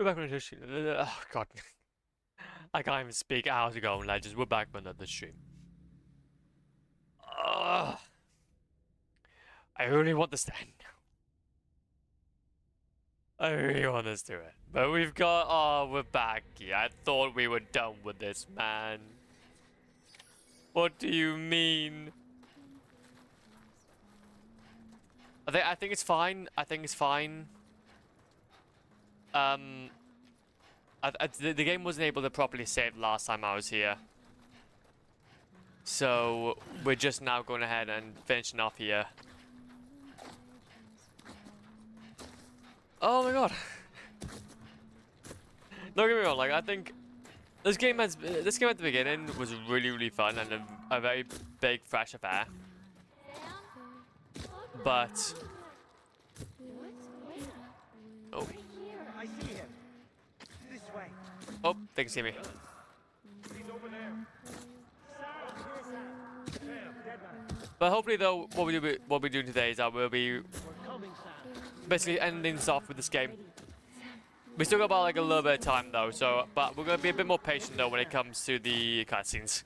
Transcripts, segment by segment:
We're back on the stream. Oh god. I can't even speak. How's it going, legends? We're back on the stream. Ugh. I really want this to end. I really want this to end. But we've got... Oh, we're back here. I thought we were done with this, man. What do you mean? I think it's fine. I think it's fine. The game wasn't able to properly save last time I was here. So, we're just now going ahead and finishing off here. Oh my god. Don't get me wrong, like, I think this game at the beginning was really fun and a very big, fresh affair. But... Oh. I see him. This way. Oh, they can see me. He's over there. But hopefully, though, what we do today is that we'll be basically ending this off with this game. We still got about like a little bit of time though, so but we're gonna be a bit more patient though when it comes to the cutscenes.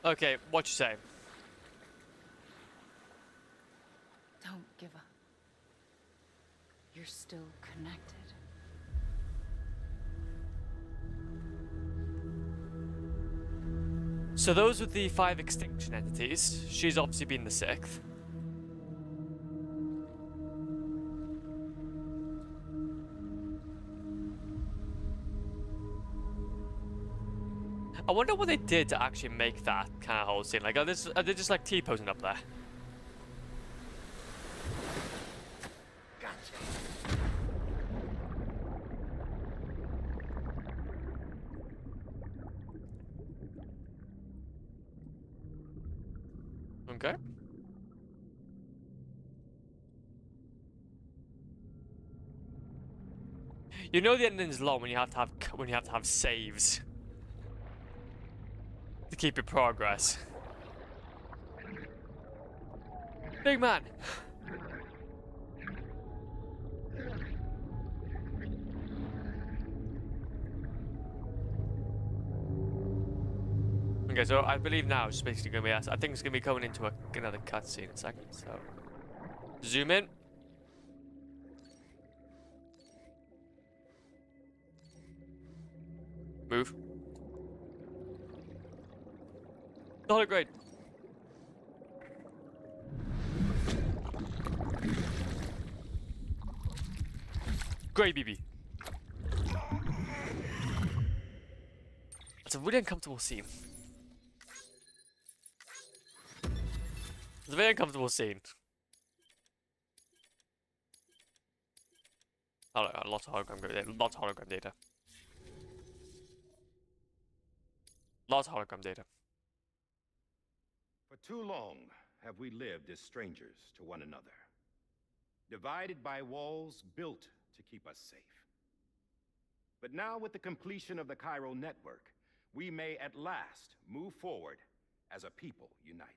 Okay, what you say? Don't give up. You're still connected. So those with the 5 extinction entities, she's obviously been the 6th. I wonder what they did to actually make that kind of whole scene. Like, are they just like T-posing up there? Okay. You know the ending's long when you have to have saves to keep your progress. Big man. Okay, so I believe now it's basically going to be us. I think it's going to be coming into another cutscene in a second, so... Zoom in. Move. Not great. Great, BB. It's a really uncomfortable scene. It's a very uncomfortable scene. Oh, lots of hologram data. Lots of hologram data. Lots of hologram data. For too long have we lived as strangers to one another, divided by walls built to keep us safe. But now, with the completion of the chiral network, we may at last move forward as a people united.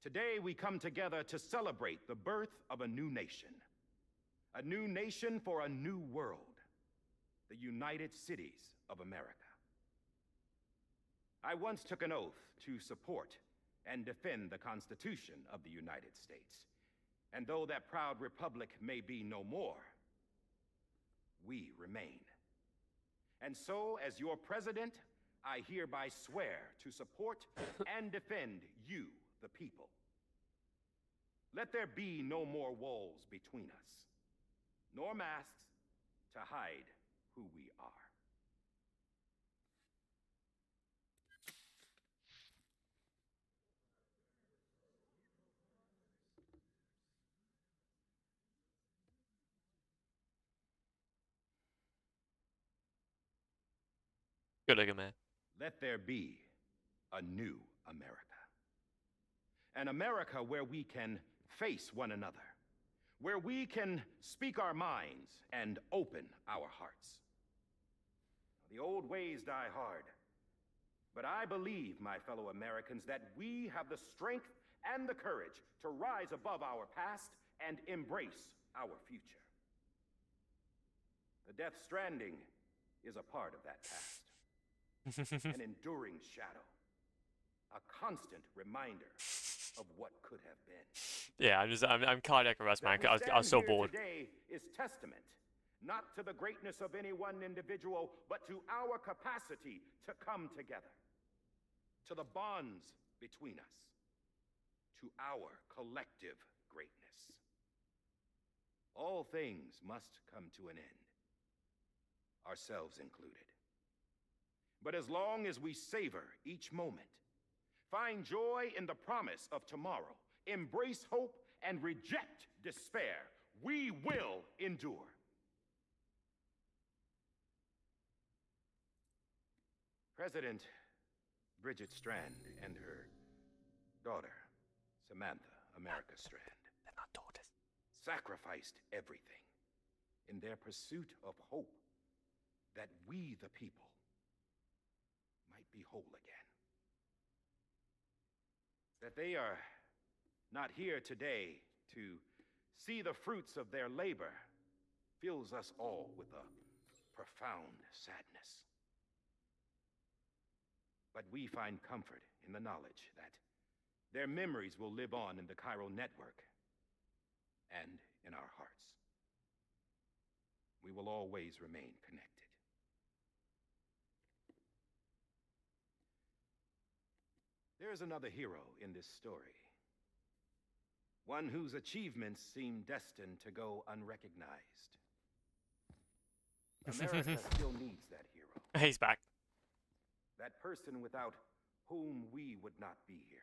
Today, we come together to celebrate the birth of a new nation for a new world, the United Cities of America. I once took an oath to support and defend the Constitution of the United States. And though that proud republic may be no more, we remain. And so, as your president, I hereby swear to support and defend you, the people. Let there be no more walls between us, nor masks to hide who we are. Good looking, man. Let there be a new America. An America where we can face one another, where we can speak our minds and open our hearts. The old ways die hard, but I believe, my fellow Americans, that we have the strength and the courage to rise above our past and embrace our future. The Death Stranding is a part of that past, an enduring shadow, a constant reminder of what could have been. Yeah, I'm cardiac arrest, man. That we I was so stand here bored. Today is testament, not to the greatness of any one individual, but to our capacity to come together, to the bonds between us, to our collective greatness. All things must come to an end, ourselves included. But as long as we savor each moment, find joy in the promise of tomorrow, embrace hope, and reject despair, we will endure. President Bridget Strand and her daughter, Samantha America Strand, They're not daughters. sacrificed everything in their pursuit of hope that we, the people, might be whole again. That they are not here today to see the fruits of their labor fills us all with a profound sadness. But we find comfort in the knowledge that their memories will live on in the chiral network and in our hearts. We will always remain connected. There is another hero in this story. One whose achievements seem destined to go unrecognized. America still needs that hero. He's back. That person without whom we would not be here.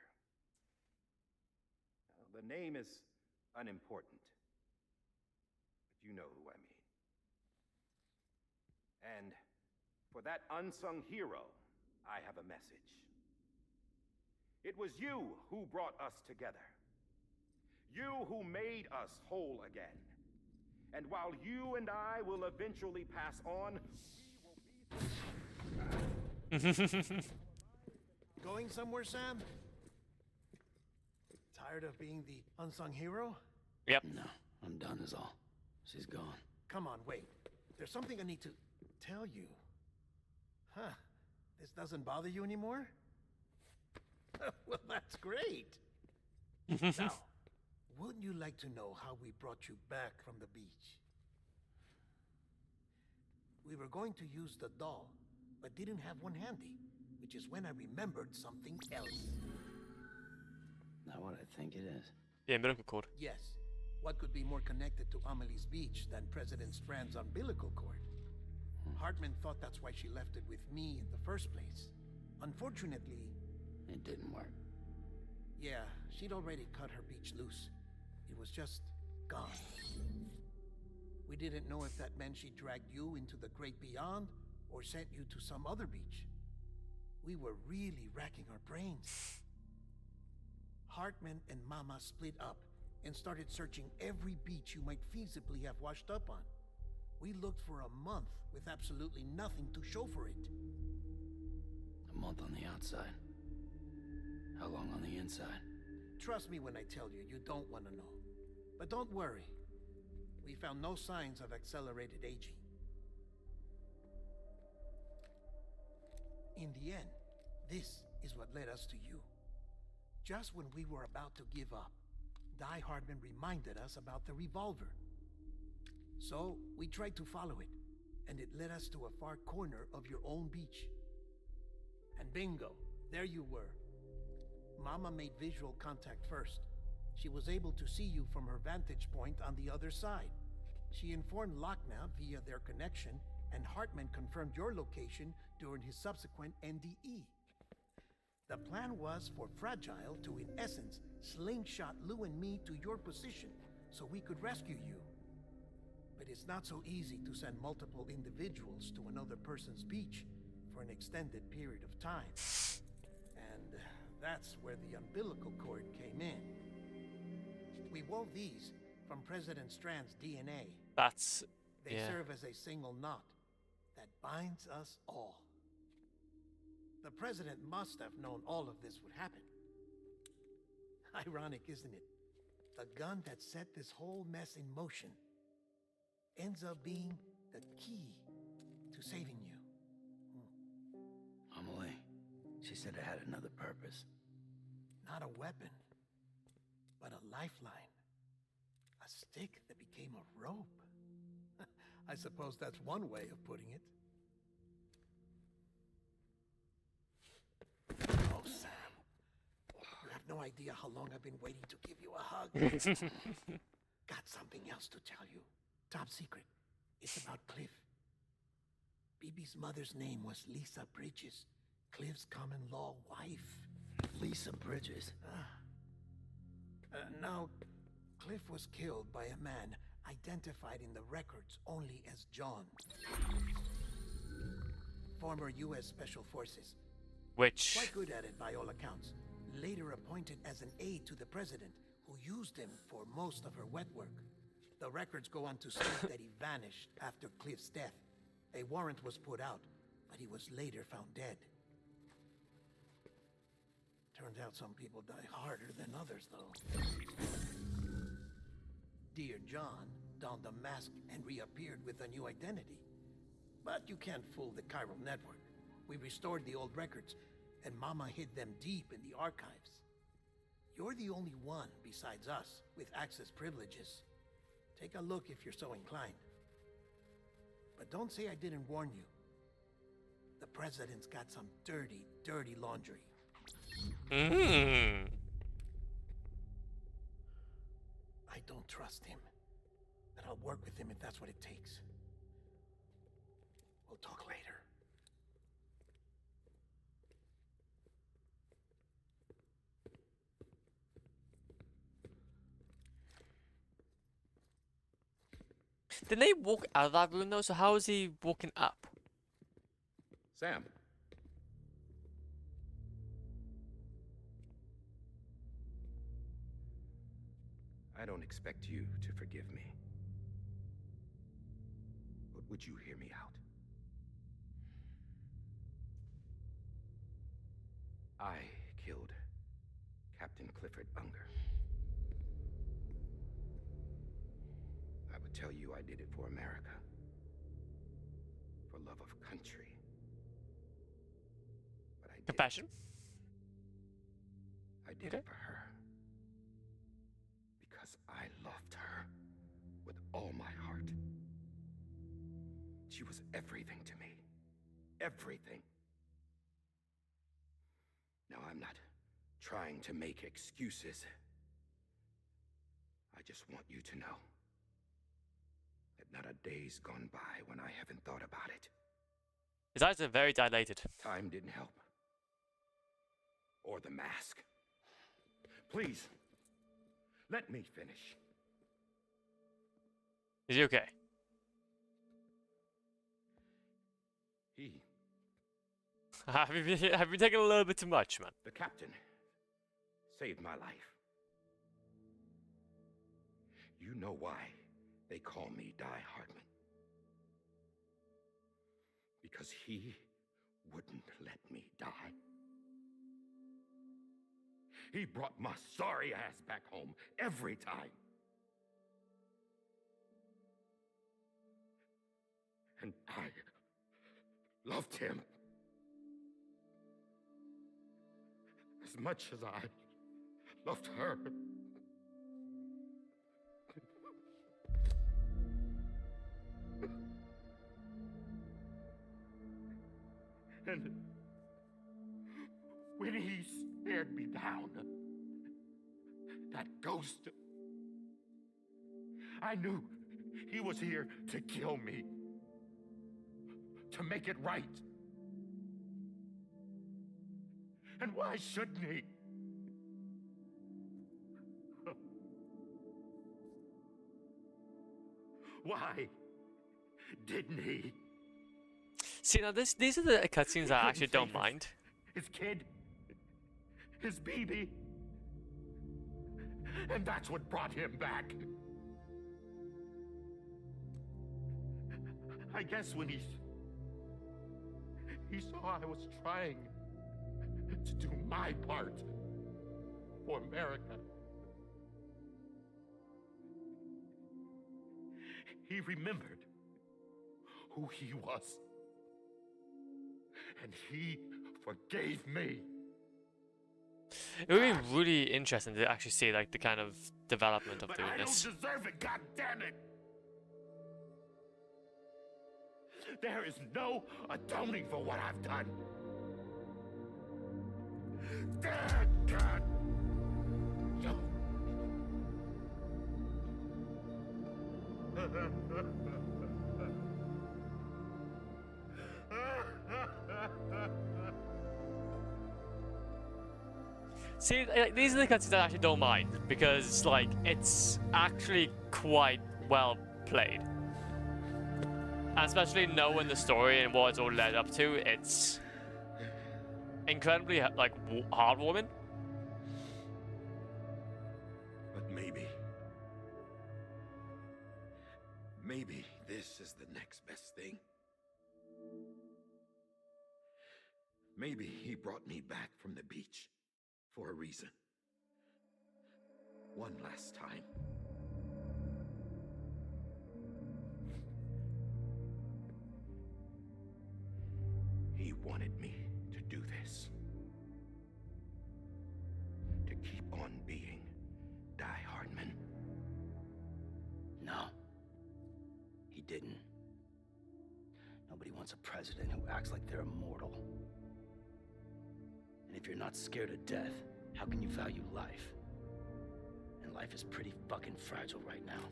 Now, the name is unimportant, but you know who I mean. And for that unsung hero, I have a message. It was you who brought us together. You who made us whole again. And while you and I will eventually pass on, we will be... Going somewhere, Sam? Tired of being the unsung hero? Yep. No, I'm done is all. She's gone. Come on, wait. There's something I need to tell you. Huh. This doesn't bother you anymore? Well, that's great. Now, wouldn't you like to know how we brought you back from the beach? We were going to use the doll, but didn't have one handy, which is when I remembered something else. Not what I think it is. Yeah, umbilical cord. Yes. What could be more connected to Amelie's beach than President Strand's umbilical cord? Hartman thought that's why she left it with me in the first place. Unfortunately... It didn't work. Yeah, she'd already cut her beach loose. It was just gone. We didn't know if that meant she dragged you into the great beyond or sent you to some other beach. We were really racking our brains. Hartman and Mama split up and started searching every beach you might feasibly have washed up on. We looked for a month with absolutely nothing to show for it. A month on the outside. How long on the inside? Trust me when I tell you, you don't want to know. But don't worry. We found no signs of accelerated aging. In the end, this is what led us to you. Just when we were about to give up, Die Hardman reminded us about the revolver. So, we tried to follow it, and it led us to a far corner of your own beach. And bingo, there you were. Mama made visual contact first. She was able to see you from her vantage point on the other side. She informed Lockna via their connection, and Hartman confirmed your location during his subsequent NDE. The plan was for Fragile to, in essence, slingshot Lou and me to your position so we could rescue you. But it's not so easy to send multiple individuals to another person's beach for an extended period of time. And that's where the umbilical cord came in. We wove these from President Strand's DNA. That's... They yeah. serve as a single knot that binds us all. The President must have known all of this would happen. Ironic, isn't it? The gun that set this whole mess in motion ends up being the key to saving you. Amelie, she said it had another purpose. Not a weapon, but a lifeline. A stick that became a rope. I suppose that's one way of putting it. Oh, Sam. You have no idea how long I've been waiting to give you a hug. Got something else to tell you. Top secret. It's about Cliff. BB's mother's name was Lisa Bridges, Cliff's common-law wife. Lisa Bridges. Now, Cliff was killed by a man identified in the records only as John. Former U.S. Special Forces. Which... Quite good at it by all accounts. Later appointed as an aide to the president, who used him for most of her wet work. The records go on to state that he vanished after Cliff's death. A warrant was put out, but he was later found dead. Turns out some people die harder than others, though. Dear John donned a mask and reappeared with a new identity. But you can't fool the chiral network. We restored the old records, and Mama hid them deep in the archives. You're the only one besides us with access privileges. Take a look if you're so inclined. But don't say I didn't warn you. The president's got some dirty, dirty laundry. Mm. I don't trust him, but I'll work with him if that's what it takes. We'll talk later. Didn't they walk out of that room though? So how is he walking up? Sam. I don't expect you to forgive me. But would you hear me out? I killed Captain Clifford Unger. I would tell you I did it for America. For love of country. But I did. Compassion? I did it for her. Because I loved her with all my heart. She was everything to me. Everything. Now, I'm not trying to make excuses. I just want you to know that not a day's gone by when I haven't thought about it. His eyes are very dilated. Time didn't help. Or the mask. Please, let me finish. Is he okay? Have you taken a little bit too much, man? The captain, saved my life. You know why they call me Die Hardman. Because he wouldn't let me die. He brought my sorry ass back home every time. And I loved him as much as I loved her. And when he stared me down, that ghost, I knew he was here to kill me, to make it right. And why shouldn't he? Why didn't he? See, now these are the cutscenes I actually don't mind. His kid, his baby, and that's what brought him back. I guess when he saw I was trying to do my part, for America. He remembered who he was. And he forgave me. It would be really interesting to actually see like the kind of development of But doing I this. don't deserve it, God damn it! There is no atoning for what I've done. God. No. See, like, these are the cutscenes I actually don't mind because, like, it's actually quite well played, and especially knowing the story and what it's all led up to, it's incredibly like heartwarming. But maybe this is the next best thing. Maybe he brought me back from the beach for a reason. One last time. He wanted me to do this. To keep on being Die Hardman. No. He didn't. Nobody wants a president who acts like they're immortal. And if you're not scared of death, how can you value life? And life is pretty fucking fragile right now.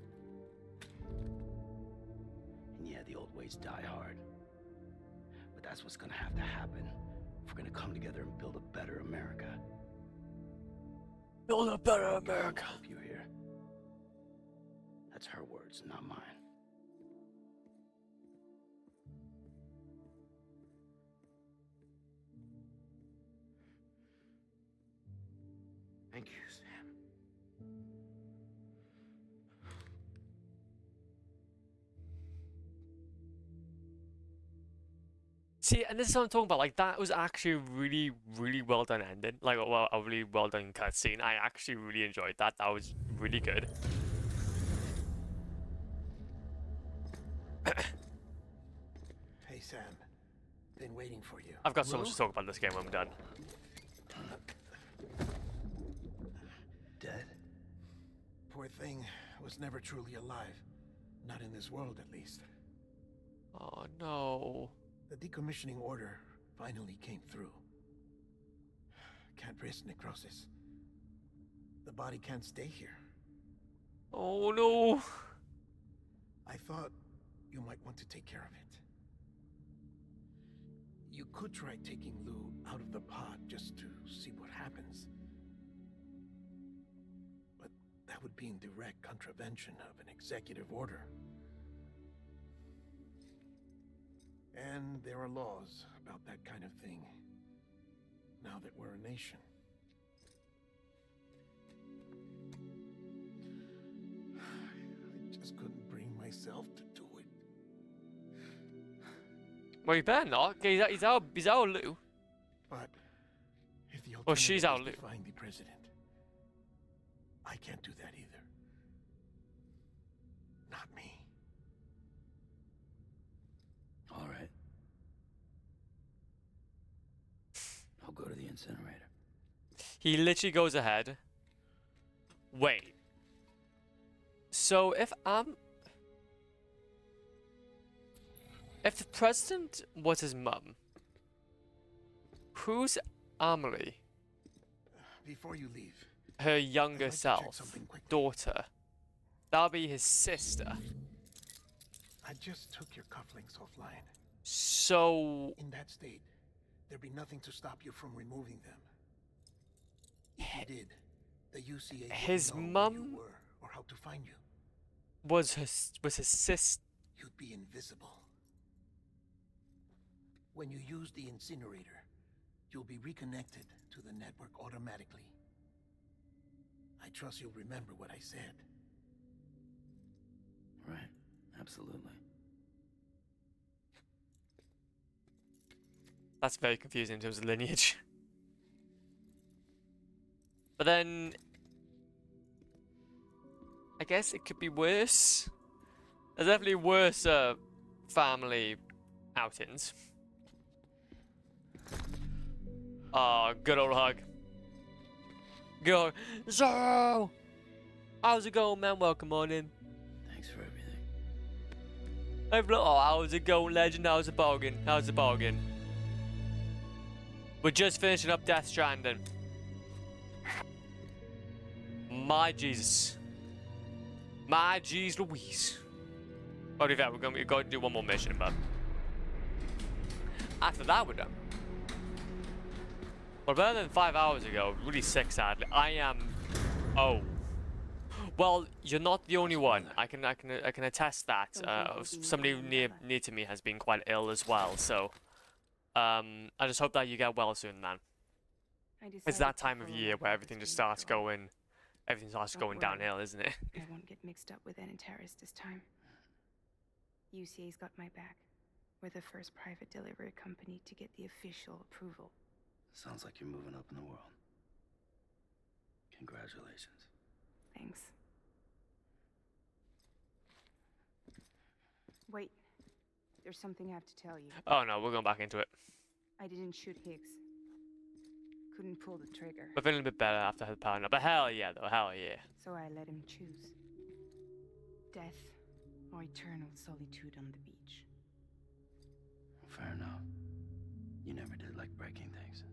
And yeah, the old ways die hard. But that's what's gonna have to happen if we're gonna come together and build a better America. Build a better America. I hope you hear. That's her words, not mine. Thank you, Sam. See, and this is what I'm talking about. Like, that was actually a really, really well done ending. Like, well, a really well done cutscene. I actually really enjoyed that. That was really good. Hey, Sam. Been waiting for you. I've got so much to talk about this game when I'm done. Dead? Poor thing was never truly alive. Not in this world, at least. Oh, no. The decommissioning order finally came through. Can't risk necrosis. The body can't stay here. Oh, no. I thought you might want to take care of it. You could try taking Lou out of the pod just to see what happens. But that would be in direct contravention of an executive order. And there are laws about that kind of thing, now that we're a nation. I just couldn't bring myself to do it. Well, you better not. He's our Lou. But if the alternative Well, she's our is Lou. to find the president, I can't do that either. Not me. All right. I'll go to the incinerator. He literally goes ahead. Wait. So if the president was his mum, who's Amelie? Before you leave, Her younger I'd like to check self, something quickly. daughter. That'll be his sister. I just took your cufflinks offline. So In that state, there'd be nothing to stop you from removing them. If you did, the UCA wouldn't his know where mum you were or how to find you. was his sister. You'd be invisible. When you use the incinerator, you'll be reconnected to the network automatically. I trust you'll remember what I said. Right. Absolutely. That's very confusing in terms of lineage. But then, I guess it could be worse. There's definitely worse family outings. Oh, good old hug. Good old... So, how's it going, man? Welcome on in. Thanks for everything. Oh, how's it going, legend? How's the bargain? How's the bargain? We're just finishing up Death Stranding. My Jesus. My Jeez Louise. Oh, in fact, we've got to do one more mission, but after that, we're done. Well, better than 5 hours ago. Really sick, sadly. I am. Oh. Well, you're not the only one. I can attest that. Somebody near to me has been quite ill as well. So, I just hope that you get well soon, man. It's that time of year where everything just starts going. Everything starts going downhill, isn't it? I won't get mixed up with any terrorists this time. UCA's got my back. We're the first private delivery company to get the official approval. Sounds like you're moving up in the world. Congratulations. Thanks. Wait. There's something I have to tell you. Oh no, we're going back into it. I didn't shoot Higgs. Couldn't pull the trigger. We're feeling a bit better after the power now. But hell yeah, though. Hell yeah. So I let him choose. Death or eternal solitude on the beach. Fair enough. You never did like breaking things.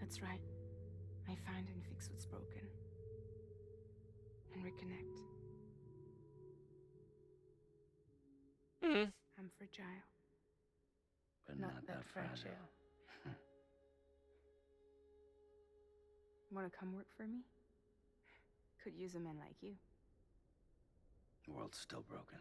That's right. I find and fix what's broken. And reconnect. Mm-hmm. I'm fragile. But not that fragile. Wanna come work for me? Could use a man like you. The world's still broken.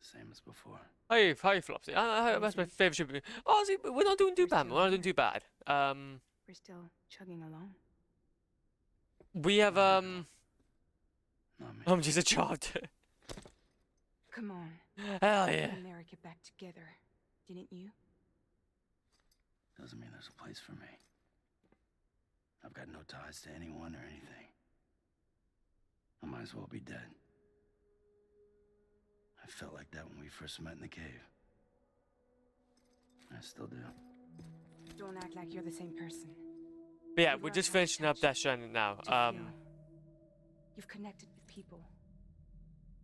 Same as before. Hi, Flopsy. That's my favorite ship. Oh, see, we're not doing too bad. We're not doing too bad. We're still chugging along. We have Not me. I'm just a child. Come on. Hell yeah. America back together, didn't you? Doesn't mean there's a place for me. I've got no ties to anyone or anything. I might as well be dead. I felt like that when we first met in the cave. I still do. Don't act like you're the same person. But yeah, we're just finishing up Death Stranding now. You've connected with people.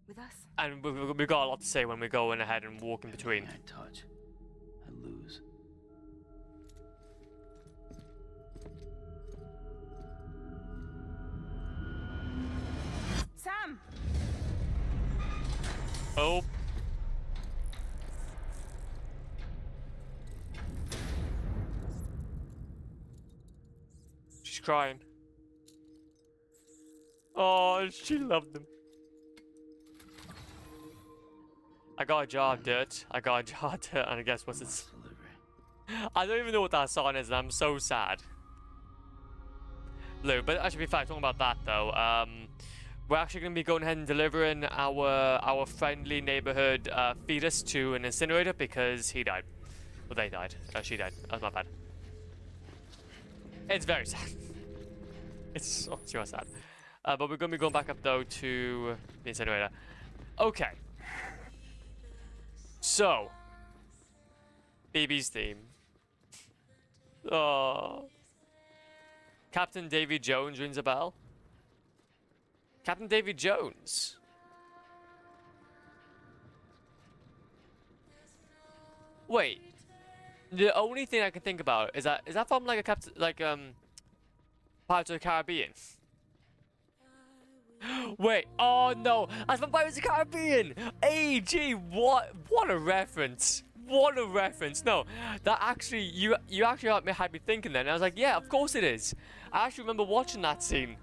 With us. And we've got a lot to say when we go in ahead and walk in between. Everything I touch, I lose. Sam! Oh. She's crying. Oh, she loved him. I got a jar of dirt. I got a jar of dirt, and I guess what's this? Delivery. I don't even know what that song is, and I'm so sad. Lou, but actually, be fair, talking about that though, we're actually going to be going ahead and delivering our friendly neighborhood fetus to an incinerator because he died. Well, they died. She died. That's not bad. It's very sad. It's so sad. But we're going to be going back up though to the incinerator. Okay. So, BB's theme. Oh. Captain Davy Jones rings a bell. Captain Davy Jones. Wait. The only thing I can think about is that from like a Pirates of the Caribbean? Wait, oh no, that's from Pirates of the Caribbean! Hey, gee, what a reference. What a reference. No, that actually, you actually had me thinking then. And I was like, yeah, of course it is. I actually remember watching that scene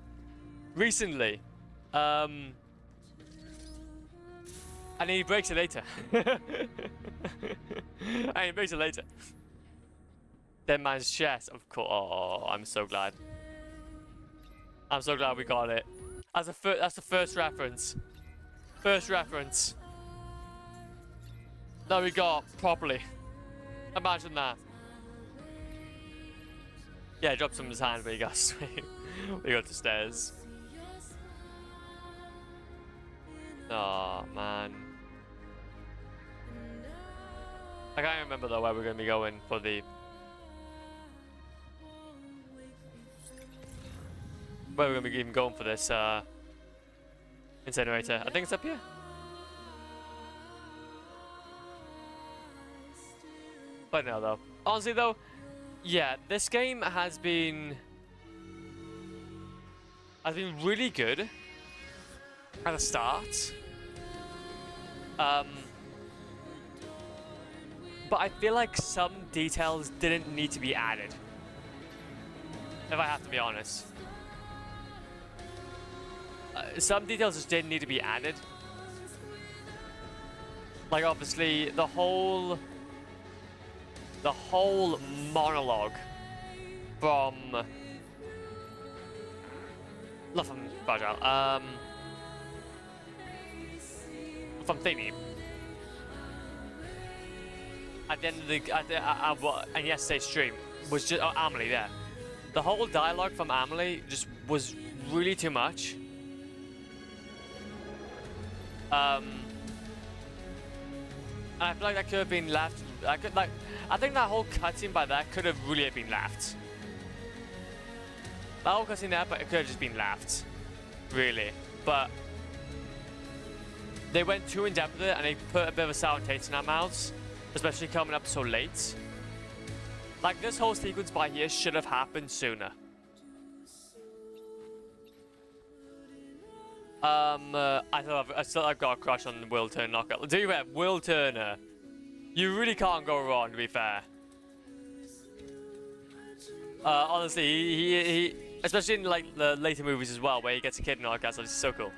recently. And he breaks it later. And he breaks it later. Dead man's chest, of course. Oh, I'm so glad. I'm so glad we got it. That's the first reference. First reference that we got properly. Imagine that. Yeah, drop some in his hand, but he got straight. We go to the stairs. Oh man. I can't remember though where we're gonna be going for the. Where we're gonna be even going for this incinerator. I think it's up here. But no though. Honestly though, yeah, this game has been really good at the start. But I feel like some details didn't need to be added. If I have to be honest. Some details just didn't need to be added. Like obviously the whole monologue from not from Fragile, from Thingy. At the end of the and yesterday's stream was just Amelie there. The whole dialogue from Amelie just was really too much. And I feel like that could have been left. I think that whole cutscene by that could have really been left. That whole cutscene there, but it could have just been left, really. But they went too in depth with it, and they put a bit of a sour taste in our mouths, especially coming up so late. Like this whole sequence by here should have happened sooner. I've got a crush on Will Turner knockout. Do you remember Will Turner? You really can't go wrong, to be fair. Honestly, he especially in like the later movies as well, where he gets a kid in knockout, so it's so cool.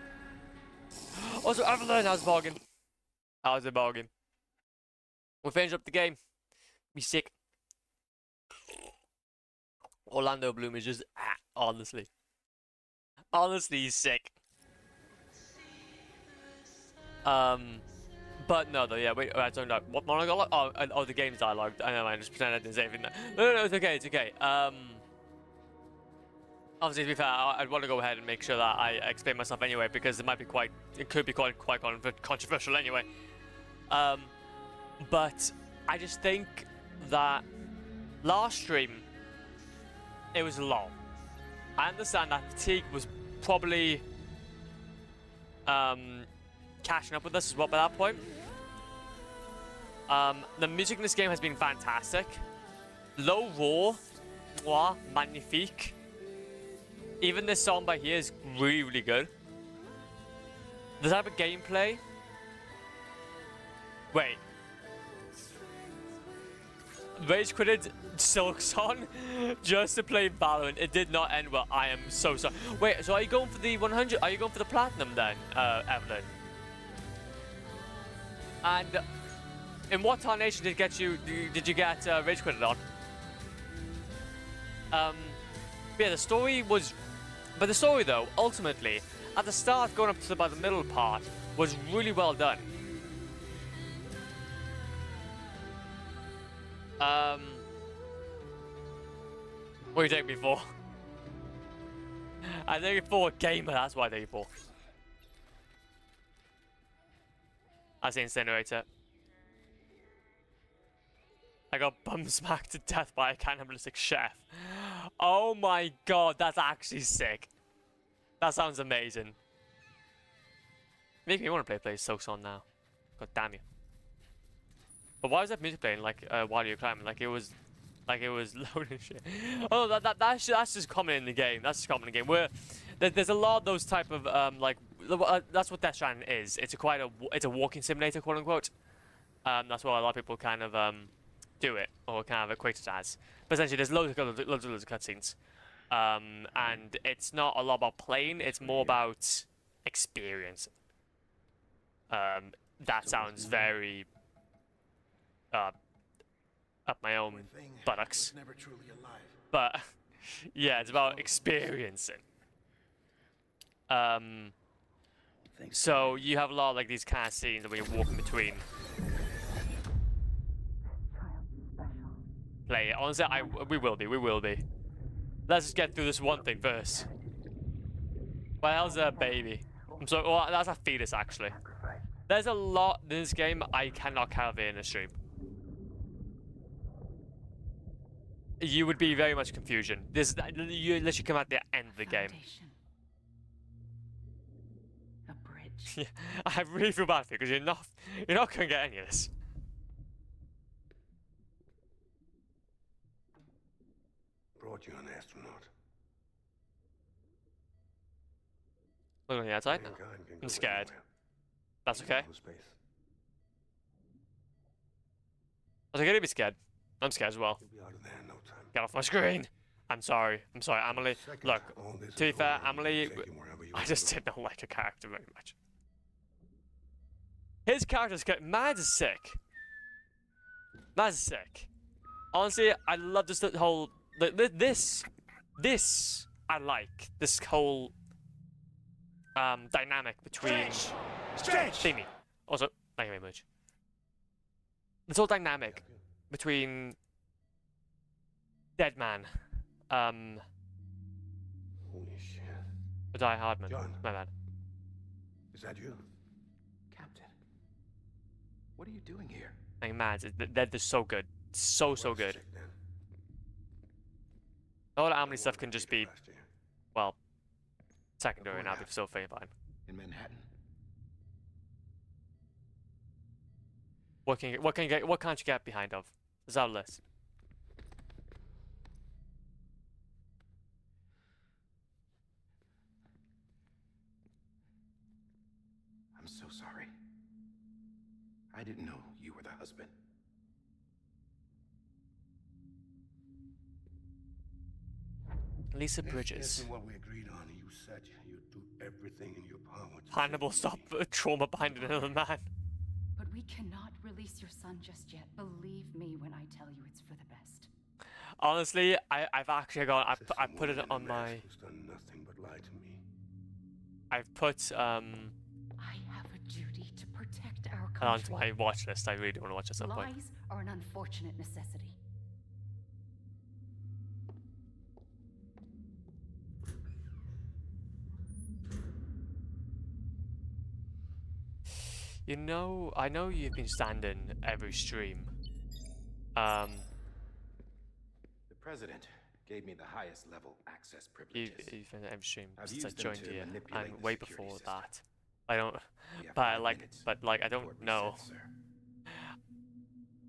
Also, Evelyn, how's the bargain? How's the bargain? We finished up the game. Be sick. Orlando Bloom is just honestly, he's sick. But no, though, yeah, wait, I don't know. What monologue? Oh, the game's dialogue. I know, I just pretend I didn't say anything. No, it's okay, it's okay. Obviously, to be fair, I'd want to go ahead and make sure that I explain myself anyway, because it could be quite controversial anyway. But I just think that last stream, it was long. I understand that fatigue was probably catching up with us as well by that point. The music in this game has been fantastic. Low roar, moi, magnifique. Even this song by here is really, really good. The type of gameplay. Wait. Rage quitted Silk Song just to play Valorant. It did not end well. I am so sorry. Wait, so are you going for the 100? Are you going for the platinum then, Evelyn? And in what tarnation did you get Rage quitted on? Yeah, the story was, but the story though, ultimately, at the start, going up to about the middle part, was really well done. What do you take me for? I take it for a gamer, that's what I take it for. That's the incinerator. I got bum smacked to death by a cannibalistic chef. Oh my god, that's actually sick. That sounds amazing. Make me want to play Silk Song now. God damn you. But why was that music playing like while you're climbing? Like it was loading shit. Oh, that's just common in the game. That's just common in the game. Where there's a lot of those type of that's what Death Stranding is. It's a walking simulator, quote unquote. That's what a lot of people kind of do it or kind of equate it as. But essentially, there's loads of cutscenes, and it's not a lot about playing. It's more about experience. That sounds very up my own buttocks. But yeah, it's about experiencing. So you have a lot of like these kind of scenes where you're walking between. Play it. Honestly, we will be. Let's just get through this one thing first. What the hell's a baby? I'm sorry, well, that's a fetus, actually. There's a lot in this game I cannot cover in a stream. You would be very much confusion. You literally come at the end of the game. A bridge. Yeah, I really feel bad for you because you're not gonna get any of this. Brought you an astronaut. Look on the outside. Mankind can I'm go scared. anywhere. That's okay. Outer space. I was okay to be scared. I'm scared as well. You'll be out of there in no time. Get off my screen. I'm sorry, Emily. Second, Look, all this to be is fair, over, and Emily, you can take him wherever you I want just to go. did not like her character very much. His character's Mads is sick. Mads is sick. Honestly, I love this whole this I like this whole dynamic between Thingy. Also, thank you very much. This whole dynamic between Deadman, Holy shit. Die Hardman. John. My bad. Is that you? Captain, what are you doing here? I think Mads, they're just so good, so Where's good. Chick, then? All the I Emily don't stuff wanna can just the be, rest of you. well, secondary, and I'll be happened? so fine. In Manhattan? What can't you get behind of? Is that a list? I'm so sorry. I didn't know you were the husband. Lisa This Bridges. isn't what we agreed on. You said you'd do everything in your power to Hannibal, save stop me. trauma behind another man. But we cannot release your son just yet. Believe me when I tell you it's for the best. Honestly, I've actually gone. I Says put it someone in a on my. mask who's done nothing but lie to me. I've put I have a duty to protect our onto country. my watch list. I really do want to watch at some point. Lies are an unfortunate necessity. You know, I know you've been standing every stream. The president gave me the highest level access privileges. You've been every stream I've since I used them joined to here, manipulate and the way security before system. that. I don't, We have but 5 like, minutes I before don't it know. resets, sir.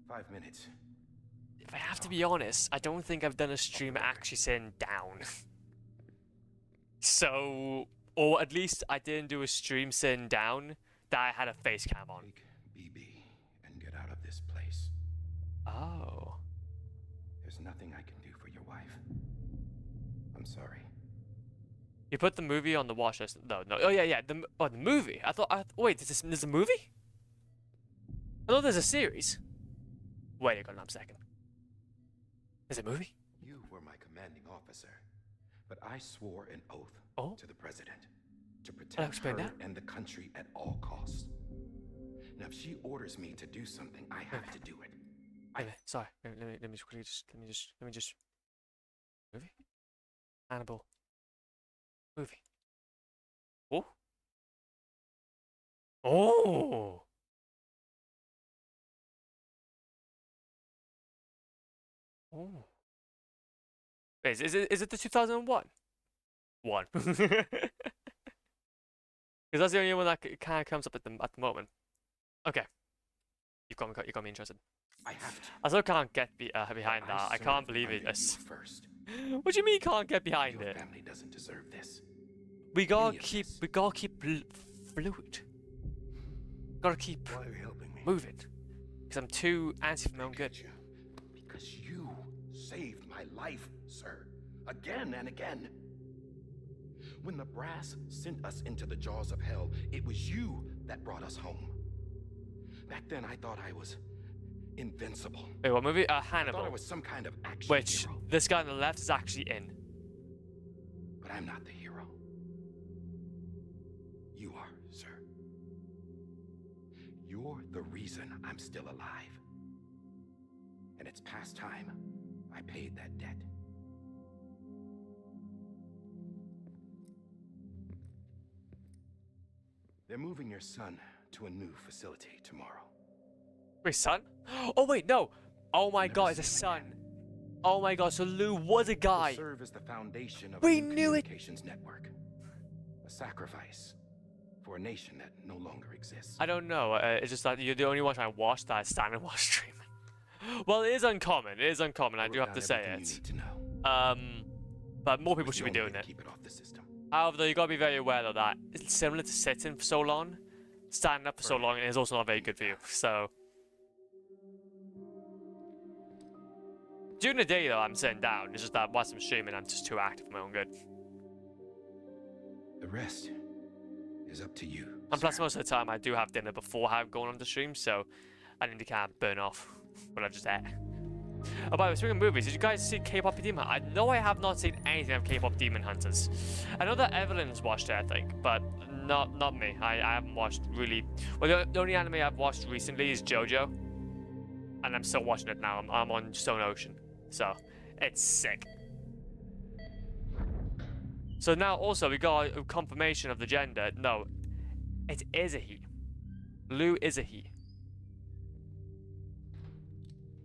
5 minutes. If I have to be honest, I don't think I've done a stream actually sitting down. So, or at least I didn't do a stream sitting down that I had a face cam on. Take BB and get out of this place. Oh. There's nothing I can do for your wife. I'm sorry. You put the movie on the watch list. No. Oh yeah. The movie. Wait, there's a movie? I thought there's a series. Wait a second. There's a movie? You were my commanding officer, but I swore an oath to the president to protect explain her that. and the country at all costs. Now, if she orders me to do something, I have to do it. Sorry. Let me just. Movie. Hannibal. Movie. Oh. Oh. Oh. Wait, is it the 2001 one? Because that's the only one that kind of comes up at the moment. Okay. You've got me interested. I have to. I still can't get behind I that. I served can't believe under it. you first. What do you mean can't get behind Your it? family doesn't deserve this. We gotta Any of keep this. fluid. Gotta keep Why are you helping me? moving. Because I'm too antsy for my own good. Get you. Because you saved my life, sir. Again and again. When the brass sent us into the jaws of hell, it was you that brought us home. Back then, I thought I was invincible. Wait, what movie? I thought I Hannibal. was some kind of action Which hero. this guy on the left is actually in. But I'm not the hero. You are, sir. You're the reason I'm still alive. And it's past time I paid that debt. They're moving your son to a new facility tomorrow. Wait, son? Oh wait, no. Oh my You'll never god, it's a see him son. again. Oh my god, so Lou was a He'll guy. serve as the foundation of We a new knew it. communications network. A sacrifice for a nation that no longer exists. I don't know. It's just that you're the only one I watched that standing while streaming. Well, it is uncommon. It is uncommon. I do have to say You need it. to know. But more people It's should the be only doing way it. to keep it off the system. However, though, you gotta be very aware though that it's similar to sitting for so long. Standing up for so long is also not very good for you. So during the day though, I'm sitting down. It's just that whilst I'm streaming, I'm just too active for my own good. The rest is up to you. And plus, sir. most of the time, I do have dinner before I go on the stream, so I need to kind of burn off when I just ate. Oh, by the way, speaking of movies, did you guys see K-pop Demon Hunters? I know I have not seen anything of K-pop Demon Hunters. I know that Evelyn's watched it, I think, but not me. I haven't watched really. Well, the only anime I've watched recently is JoJo, and I'm still watching it now. I'm on Stone Ocean, so it's sick. So now also we got a confirmation of the gender. No, it is a he. Lou is a he.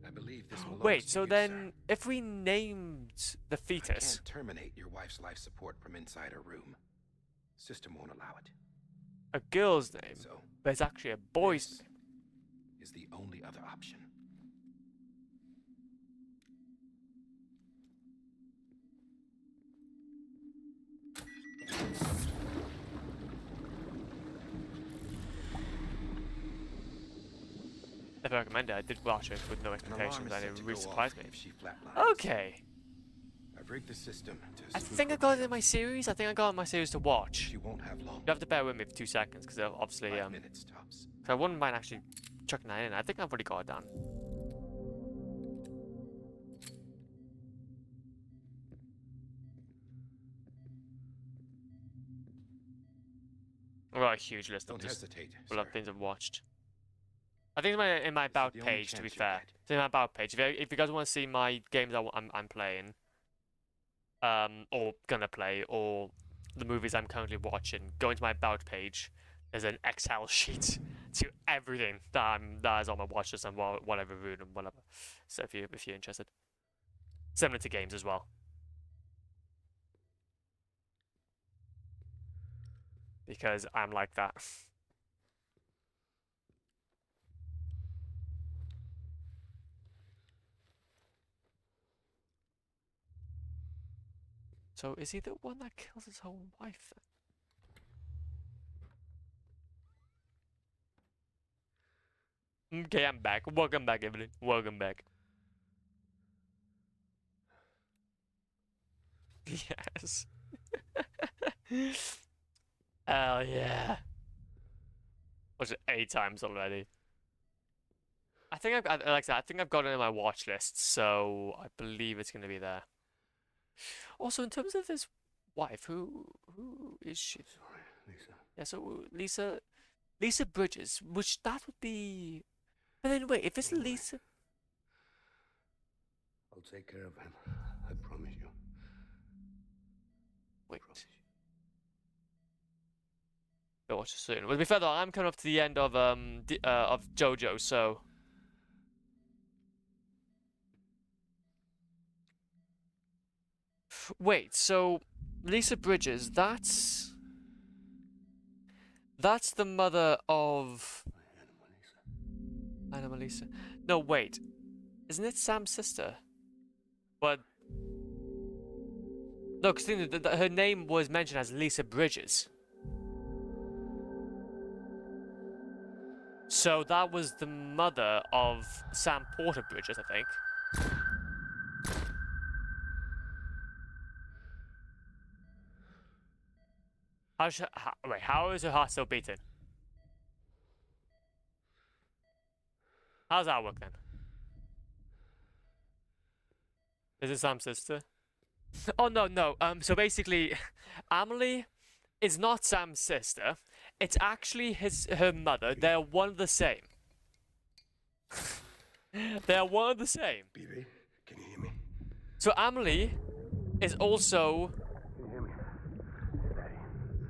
I believe this belongs Wait, to so you, then sir. if we named the I fetus, can't terminate your wife's life support from inside her room. System won't allow it. a girl's name, So but it's actually a boy's this name. is the only other option. If I recommend it, I did watch it with no An alarm expectations, is and set it to really go surprised off me. if she flatlines. Okay. I've rigged the system to I spoof think I her got it in my vitals. series. I think I got it in my series to watch. She won't have long. You have to bear with me for 2 seconds, because obviously, 5 minutes tops. I wouldn't mind actually chucking that in. I think I've already got it done. I've got a huge list of Don't just hesitate, a lot of sir. things I've watched. I think it's in my This is about the only page, to be chance you fair. get. It's in my about page. If you guys want to see my games I'm playing, or gonna play, or the movies I'm currently watching, go into my about page. There's an Excel sheet to everything that is on my watch list and what I've reviewed and whatever. So if you're interested, similar to games as well. Because I'm like that. So is he the one that kills his own wife then? Okay, I'm back. Welcome back, Evelyn. Welcome back. Yes. Hell yeah. Watched it 8 times already. I think like I said, I think I've got it in my watch list, so I believe it's gonna be there. Also, in terms of his wife, who is she? Sorry, Lisa. Yeah, so Lisa Bridges, which that would be. But then wait, if it's Don't worry. Lisa, I'll take care of him. I promise you. wait. Promise you. Go watch it soon. Well, to be fair though, I'm coming up to the end of JoJo, so. Wait, so Lisa Bridges, that's the mother of Anna Melissa. No, wait. Isn't it Sam's sister? But no, because her name was mentioned as Lisa Bridges. So that was the mother of Sam Porter Bridges, I think. Wait, how is her heart still beating? How does that work then? Is it Sam's sister? Oh no. So basically, Amelie is not Sam's sister. It's actually her mother. They're one of the same. They're one of the same. BB, can you hear me? So Amelie is also. Can you hear me? Daddy.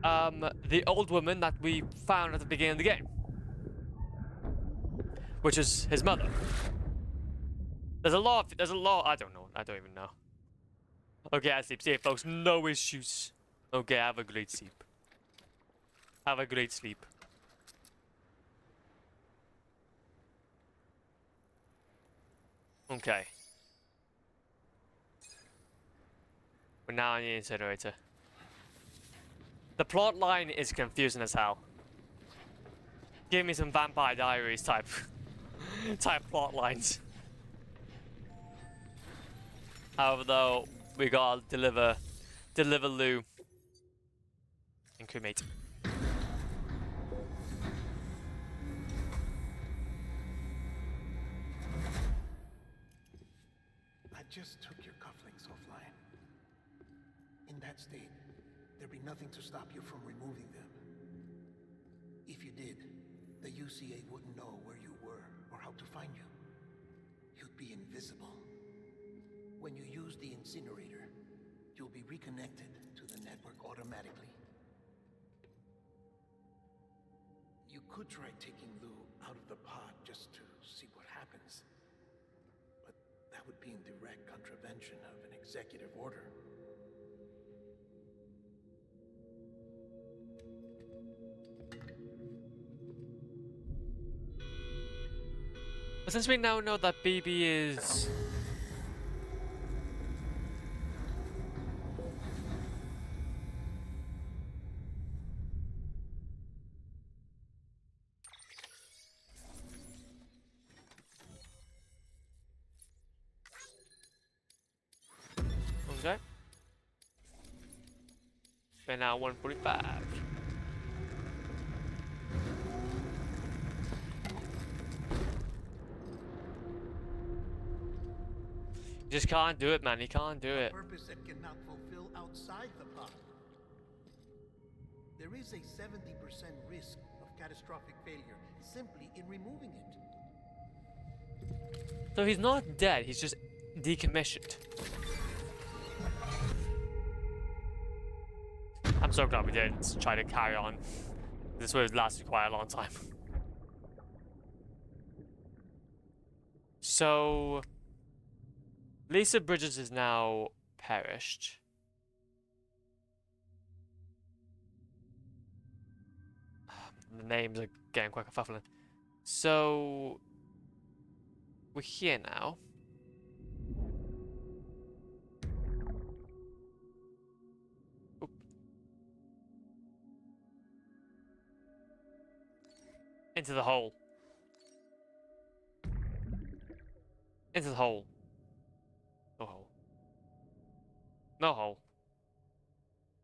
the old woman that we found at the beginning of the game, which is his mother. There's a lot. I don't know. I don't even know. Okay, I sleep. See you, folks. No issues. Okay, have a great sleep. Have a great sleep. Okay. We're now on the incinerator. The plot line is confusing as hell. Give me some Vampire Diaries type plot lines. However, though, we gotta deliver Lou and cremate. I just took your cufflinks offline. In that state, there'd be nothing to stop you from removing them. If you did, the UCA wouldn't know where you were or how to find you. You'd be invisible. When you use the incinerator, you'll be reconnected to the network automatically. You could try taking Lou out of the pod just to see what happens. But that would be in direct contravention of an executive order. But since we now know that BB is... Okay. We're now 145. You just can't do it, man. You can't do it. A purpose that cannot fulfill outside the pod. There is a 70% risk of catastrophic failure simply in removing it. So he's not dead. He's just decommissioned. I'm so glad we didn't try to carry on. This would have lasted quite a long time. So... Lisa Bridges is now perished. The names are getting quite kerfuffling. So... We're here now. Oop. Into the hole. Into the hole. No hole. No hole.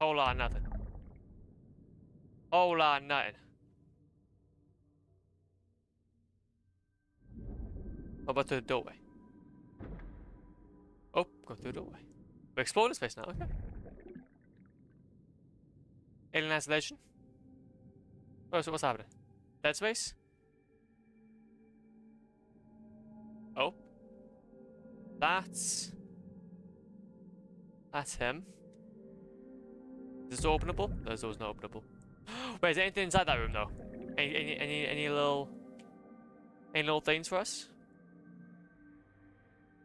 Whole lot of nothing. Whole lot of nothing. How about through the doorway? Oh, go through the doorway. We're exploring the space now, okay. Alien isolation? Oh, so what's happening? Dead space? Oh. That's him. Is this openable? No, this door's not openable. Wait, is there anything inside that room though? Any little things for us?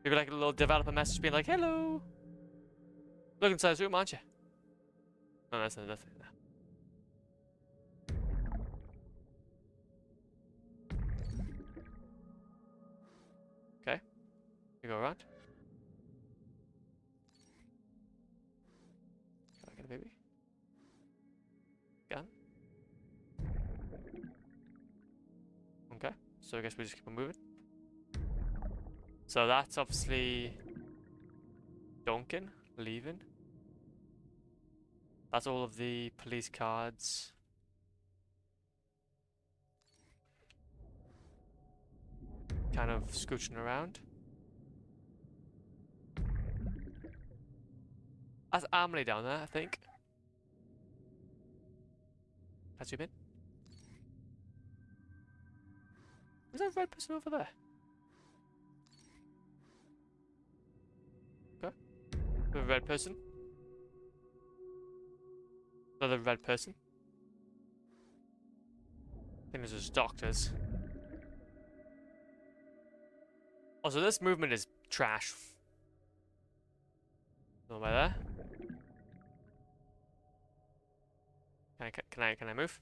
Maybe like a little developer message being like, "Hello, look inside this room, aren't you?" No, that's nothing. Okay, you go around. Can I get a baby? Gun. Okay, so I guess we just keep on moving. So that's obviously Duncan leaving. That's all of the police cards. Kind of scooching around. That's Emily down there, I think. Has you been? Is that a red person over there? Okay. A red person. Another red person. think this is doctors. Also, this movement is trash. Over there. Can I move?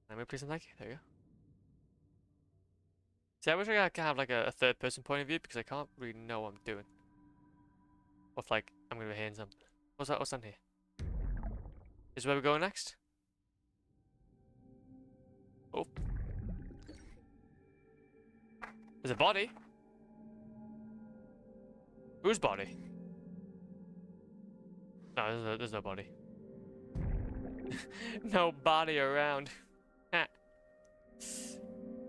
Can I move, please and thank you? There you go. See, I wish I could have like a third person point of view because I can't really know what I'm doing. Or if like I'm gonna be hearing something. What's that? What's down here? Is where we're going next? Oh. There's a body. Whose body? No, there's no body. No body around.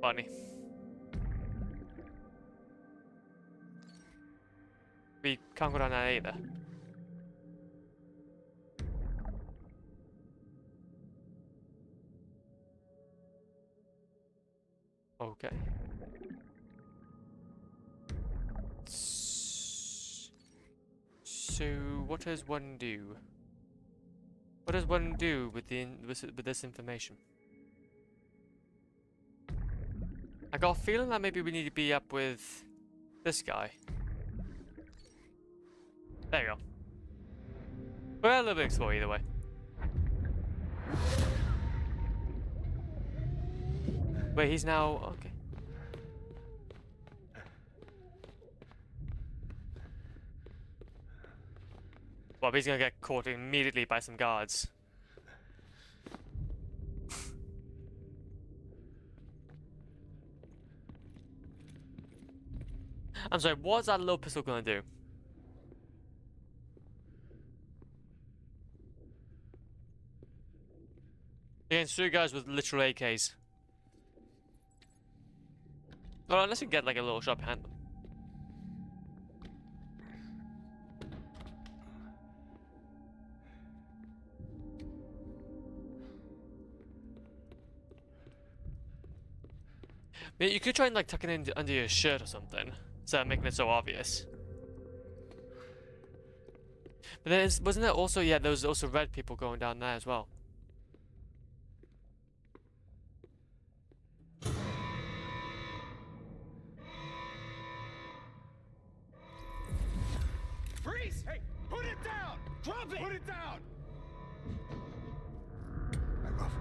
Funny. We can't go down there either. Okay. So what does one do? What does one do with this information? I got a feeling that maybe we need to be up with this guy. There you go. Well, a little bit explore either way. Wait, he's now okay. Well, he's gonna get caught immediately by some guards. I'm sorry, what's that little pistol gonna do? Against 3 guys with literal AKs. Well, unless you get like a little shot behind them. I mean, you could try and like tuck it in under your shirt or something, instead of making it so obvious. But then wasn't there also, yeah, there was also red people going down there as well. Freeze! Hey, put it down! Drop it! Put it down! Back off.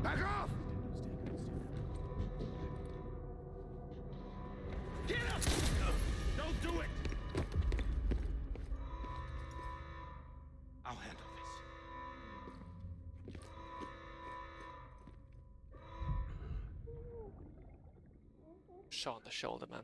Back off! Get up! Don't do it! I'll handle this. Shot on the shoulder, man.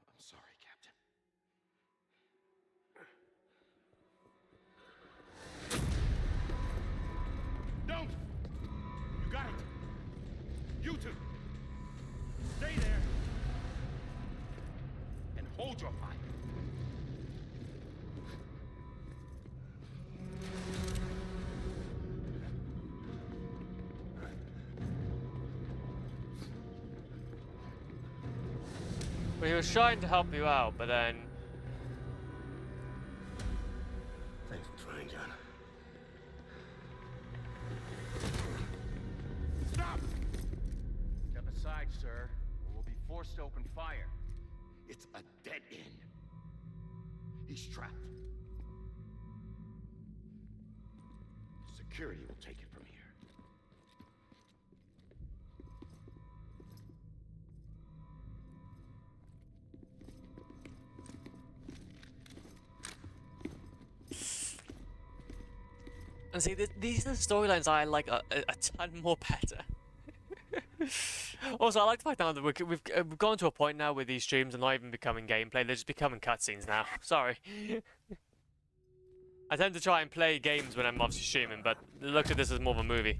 I'm sorry, Captain. Don't! You got it! You two! Stay there! And hold your fire! Well, he was trying to help you out, but then... Thanks for trying, John. Stop! Step aside, sir, or we'll be forced to open fire. It's a dead end. He's trapped. Security will take it from here. And see, these are the storylines I like a ton more better. Also, I like the fact now that we've gone to a point now with these streams and not even becoming gameplay; they're just becoming cutscenes now. Sorry. I tend to try and play games when I'm obviously streaming, but look at this as more of a movie.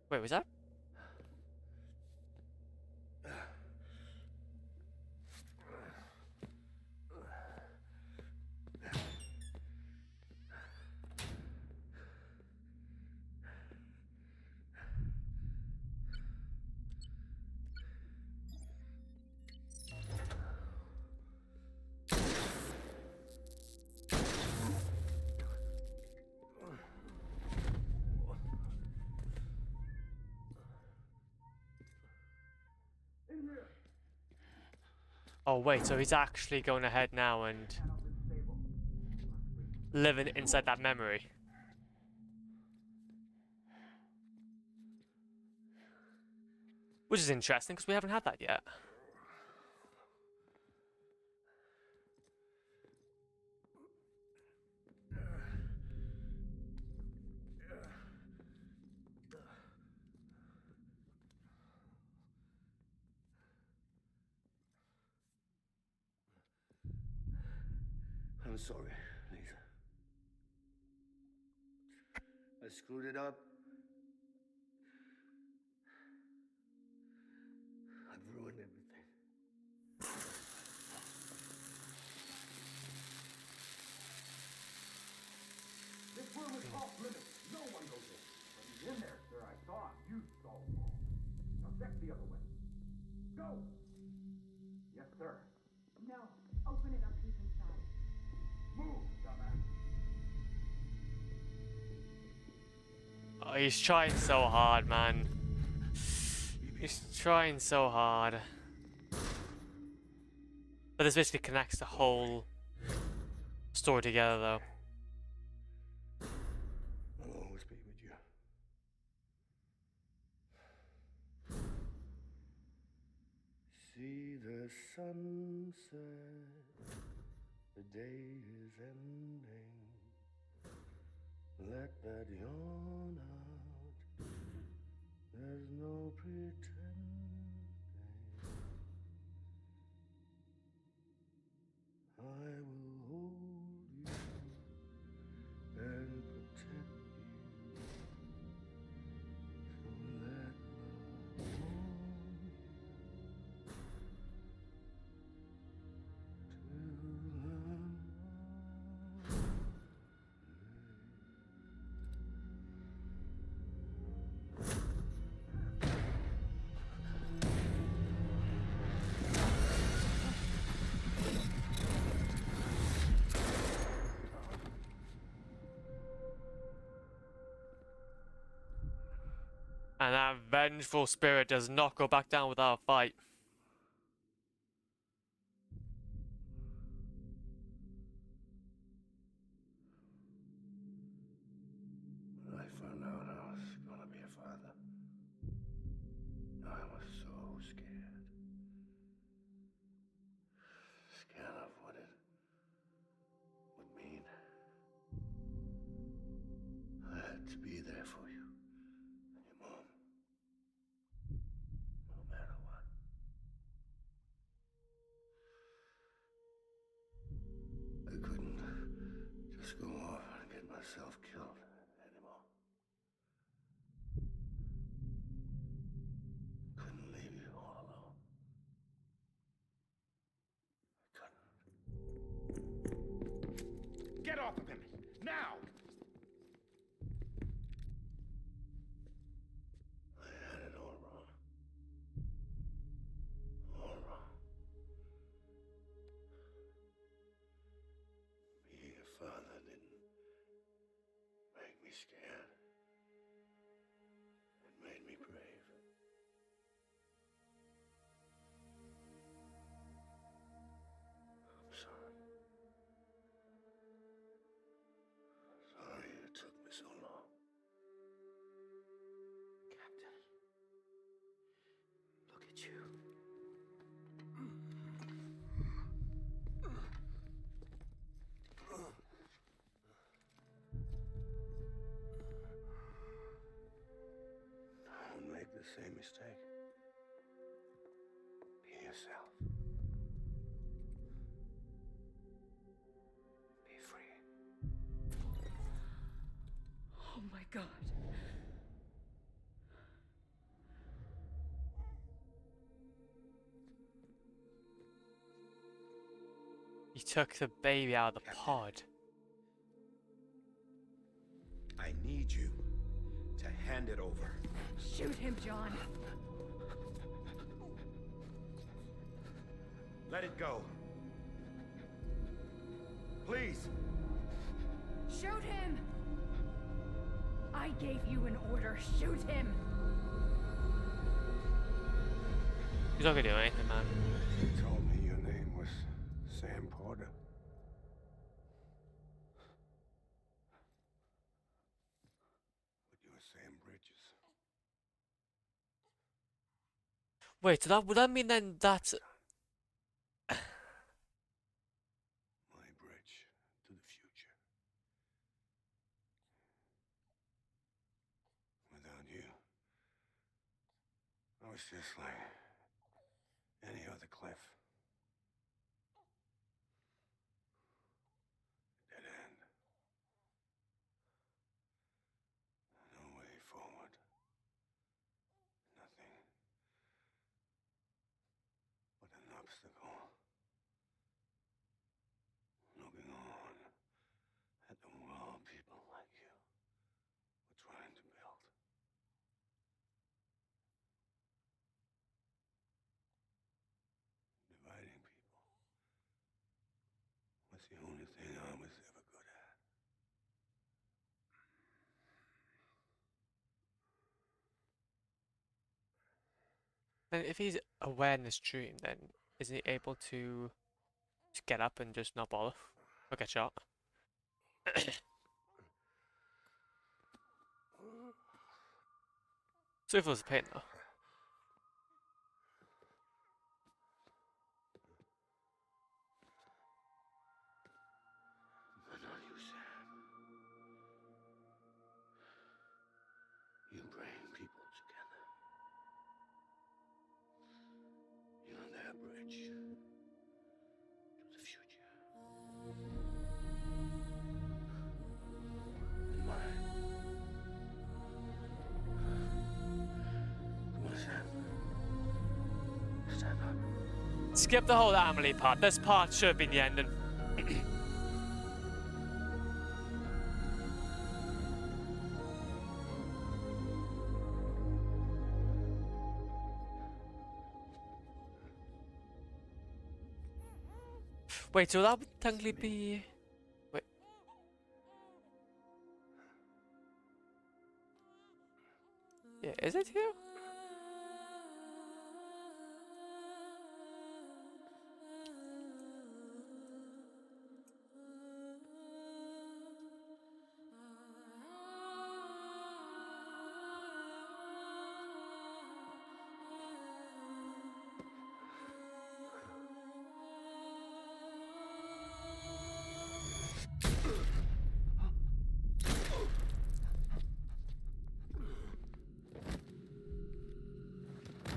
Wait, was that? Oh wait, so he's actually going ahead now and living inside that memory. Which is interesting, because we haven't had that yet. I'm sorry, Lisa. I screwed it up. I've ruined everything. This room is off limits. No one goes in. But he's in there, sir. I saw him. You saw him. Now check the other way. Go! Yes, sir. No. Open it up. He's inside. Move, dumbass. Oh, he's trying so hard, man. He's trying so hard. But this basically connects the whole story together, though. I'll always be with you. See the sunset, the day is ending. Let that yawn out, there's no pretending. I will hold you and protect you. So let love warm you till And that vengeful spirit does not go back down without a fight. When I found out I was gonna be a father, I was so scared. Scared of what it would mean. I had to be there for you and your mom, no matter what. I couldn't just go off and get myself killed anymore. Couldn't leave you all alone. Get off of him! Now! I had it all wrong. All wrong. Being a father didn't make me scared. It made me brave. I'm sorry. Sorry it took me so long. Captain. Look at you. God. He took the baby out of the pod. I need you to hand it over. Shoot him, John. Let it go. Please. Shoot him! I gave you an order. Shoot him! He's not gonna do anything, man. You told me your name was Sam Porter. But you're Sam Bridges. Wait, so that would that mean then that's My bridge to the future. Without you, I was just like any other Cliff. Dead end. No way forward. Nothing but an obstacle. Looking on at the world people like you were trying to build. Dividing people was the only thing I was ever good at. then if he's aware in this dream, then isn't he able to just get up and just not bother or get shot? So it feels the pain though. But not you, Sam. You bring people together. You're their bridge to the future. And mine. Come on, Sam. Stand up. Skip the whole Emily part. This part should have been the ending. Wait, so that would technically be. Wait. Yeah, is it here?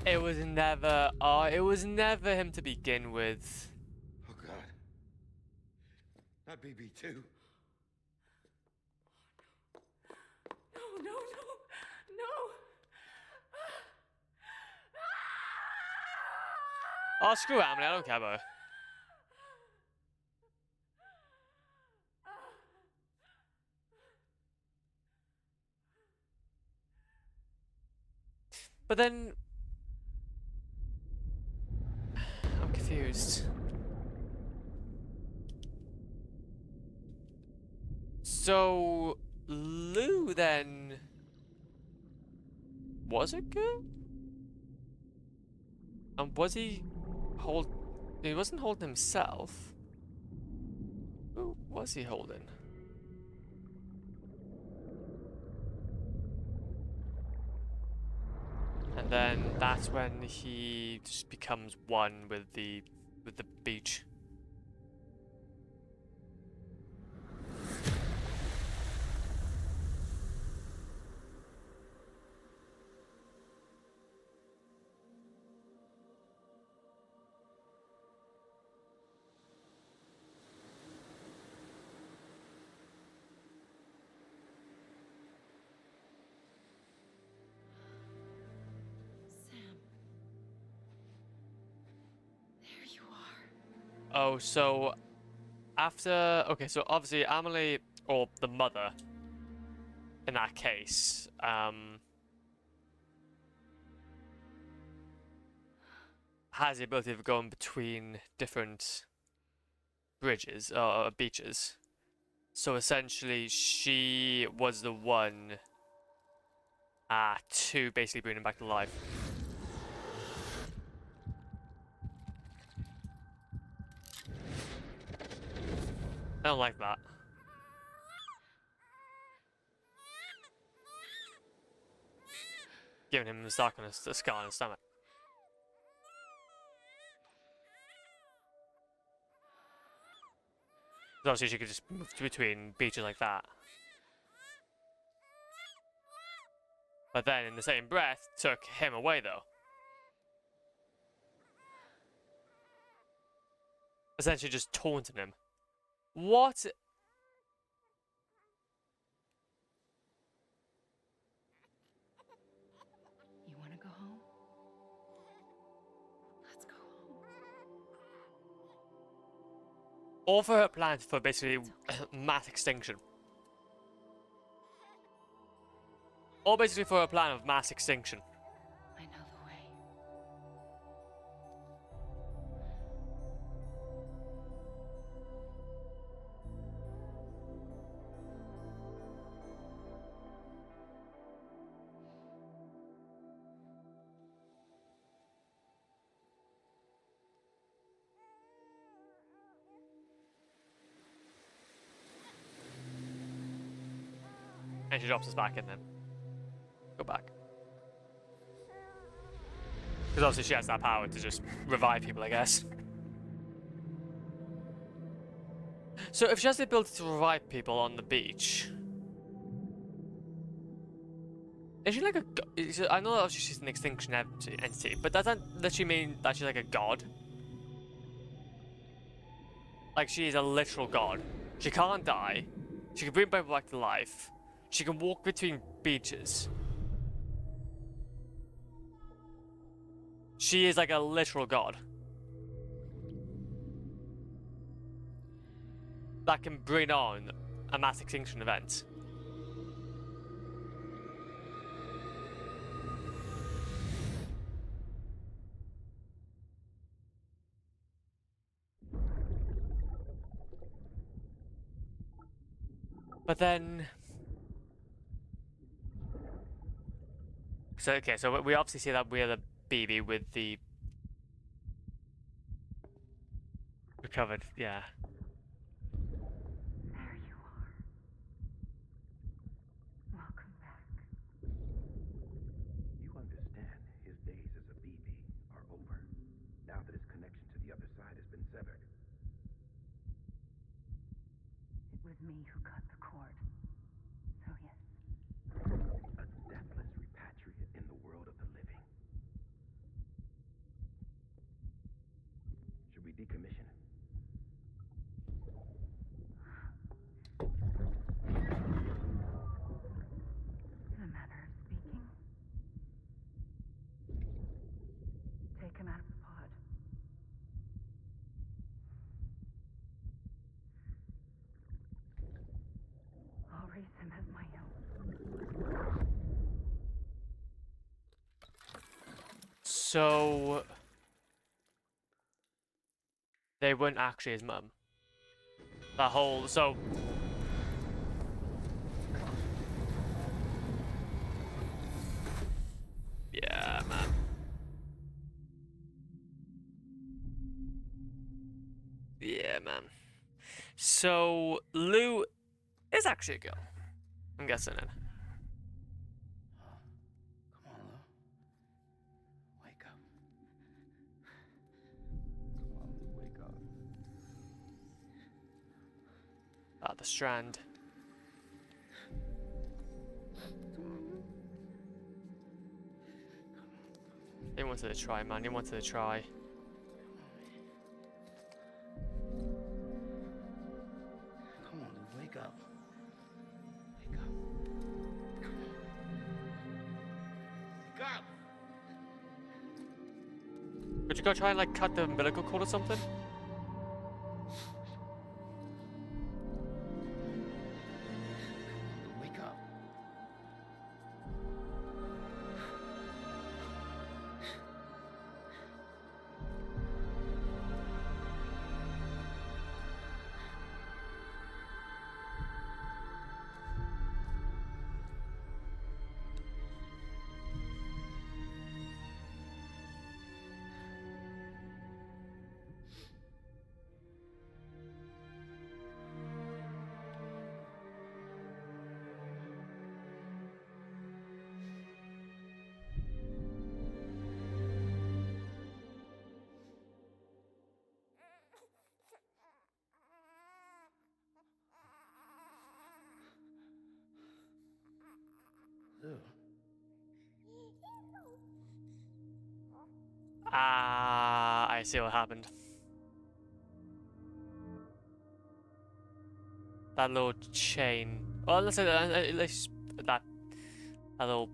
It was never. Oh, it was never him to begin with. Oh, God. Not BB2. No, no, no, no! Oh, screw Emily. I don't care about her. But then. I'm confused. So. Lou then. Was it good? And was he. He wasn't holding himself. Who was he holding? And then that's when he just becomes one with the beach. Oh, so after... Okay, so obviously Amelie, or the mother, in that case, has the ability of going between different bridges, beaches. So essentially, she was the one to basically bring him back to life. I don't like that. Giving him a scar on his stomach. So obviously she could just move between beaches like that. But then in the same breath, took him away though. Essentially just taunting him. What? You want to go home? Let's go home. All for her plan for basically mass extinction. All basically for her plan of mass extinction. I know the way. And she drops us back in then. Go back. Because obviously she has that power to just revive people, I guess. So if she has the ability to revive people on the beach... Is she like a... I know that she's an extinction entity, but does that literally mean that she's like a god? Like she is a literal god. She can't die. She can bring people back to life. She can walk between beaches. She is like a literal god. That can bring on a mass extinction event. But then... So, okay, so we obviously see that we're the BB with the... Recovered, yeah. There you are. Welcome back. You understand his days as a BB are over, now that his connection to the other side has been severed. It was me who cut the cord. So yes. A deathless repatriate in the world of the living. Should we decommission him? In a manner of speaking. Take him out of the pod. I'll raise him as my own. So... They weren't actually his mum. That whole... So... Yeah, man. Yeah, man. So, Lou is actually a girl. I'm guessing it. Come on, Lou. Wake up. Come on, Lou, wake up. The Strand. He wanted to try, man. He wanted to try. Come on, Lou, wake up. Wake up. Wake up! Could you go try and like cut the umbilical cord or something? Ah, I see what happened. That little chain. Well, let's say that, at least that little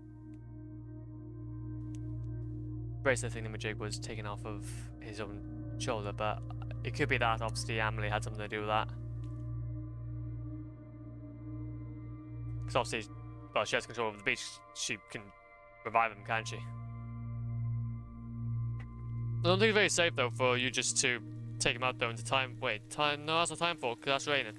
bracelet thingamajig was taken off of his own shoulder, but it could be that obviously Amelie had something to do with that. Because obviously, well, she has control of the beach. She can revive him, can't she? I don't think it's very safe though for you just to take him out though into time. Wait, time? No, that's not time for, because that's raining.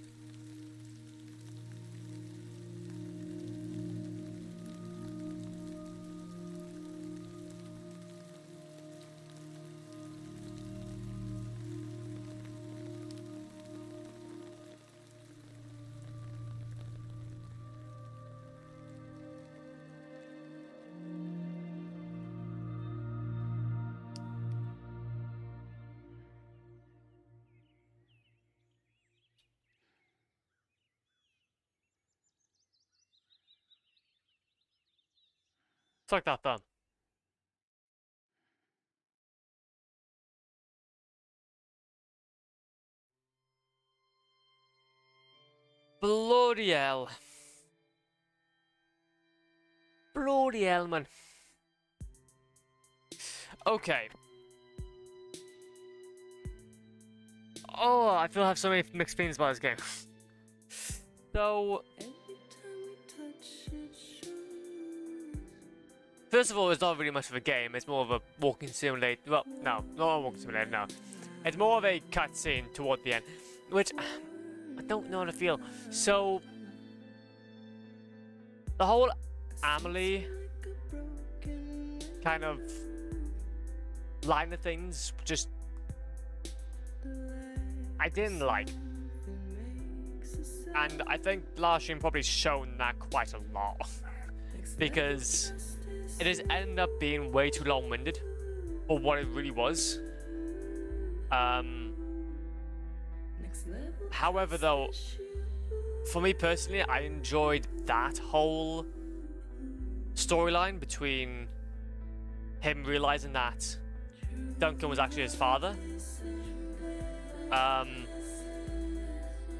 It's like that then. Bloody hell. Bloody hell, man. Okay. Oh, I feel I have so many mixed feelings about this game. So, first of all, it's not really much of a game. It's more of a walking simulator. Well, no, not a walking simulator, no. It's more of a cutscene toward the end, which I don't know how to feel. So, the whole Amelie kind of line of things just I didn't like. And I think last stream probably shown that quite a lot. Because it has ended up being way too long-winded for what it really was. However, though, for me personally, I enjoyed that whole storyline between him realizing that Duncan was actually his father.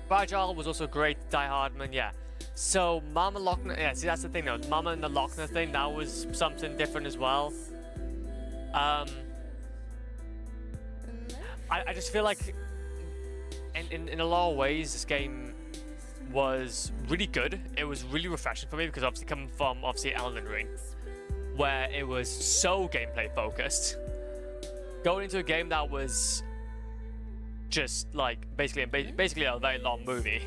Fragile was also great. Die Hardman, yeah. So Mama Lochner, yeah. See, that's the thing though. Mama and the Lochner thing, that was something different as well. I just feel like, in a lot of ways, this game was really good. It was really refreshing for me because obviously coming from Elden Ring, where it was so gameplay focused, going into a game that was just like basically a very long movie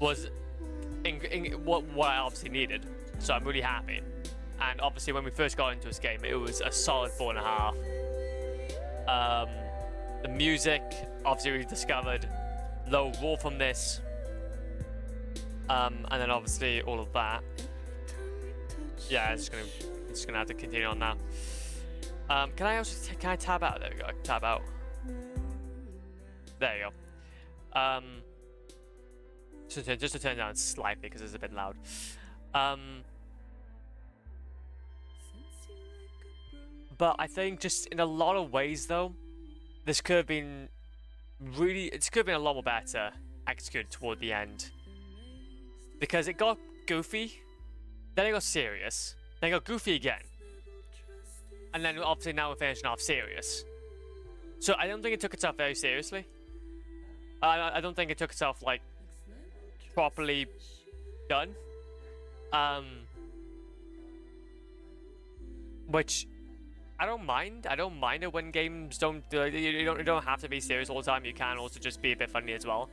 was what I obviously needed. So I'm really happy. And obviously when we first got into this game, it was a solid 4.5. The music, obviously we discovered low roar from this, and then obviously all of that. Yeah, it's just gonna have to continue on now. Can I tab out? There we go. Tab out. There you go. Just to turn down slightly because it's a bit loud. But I think just in a lot of ways though, this could have been a lot more better executed toward the end. Because it got goofy, then it got serious, then it got goofy again. And then obviously now we're finishing off serious. So I don't think it took itself very seriously. I don't think it took itself like properly done. Which I don't mind. I don't mind it when games don't do it. You don't have to be serious all the time. You can also just be a bit funny as well.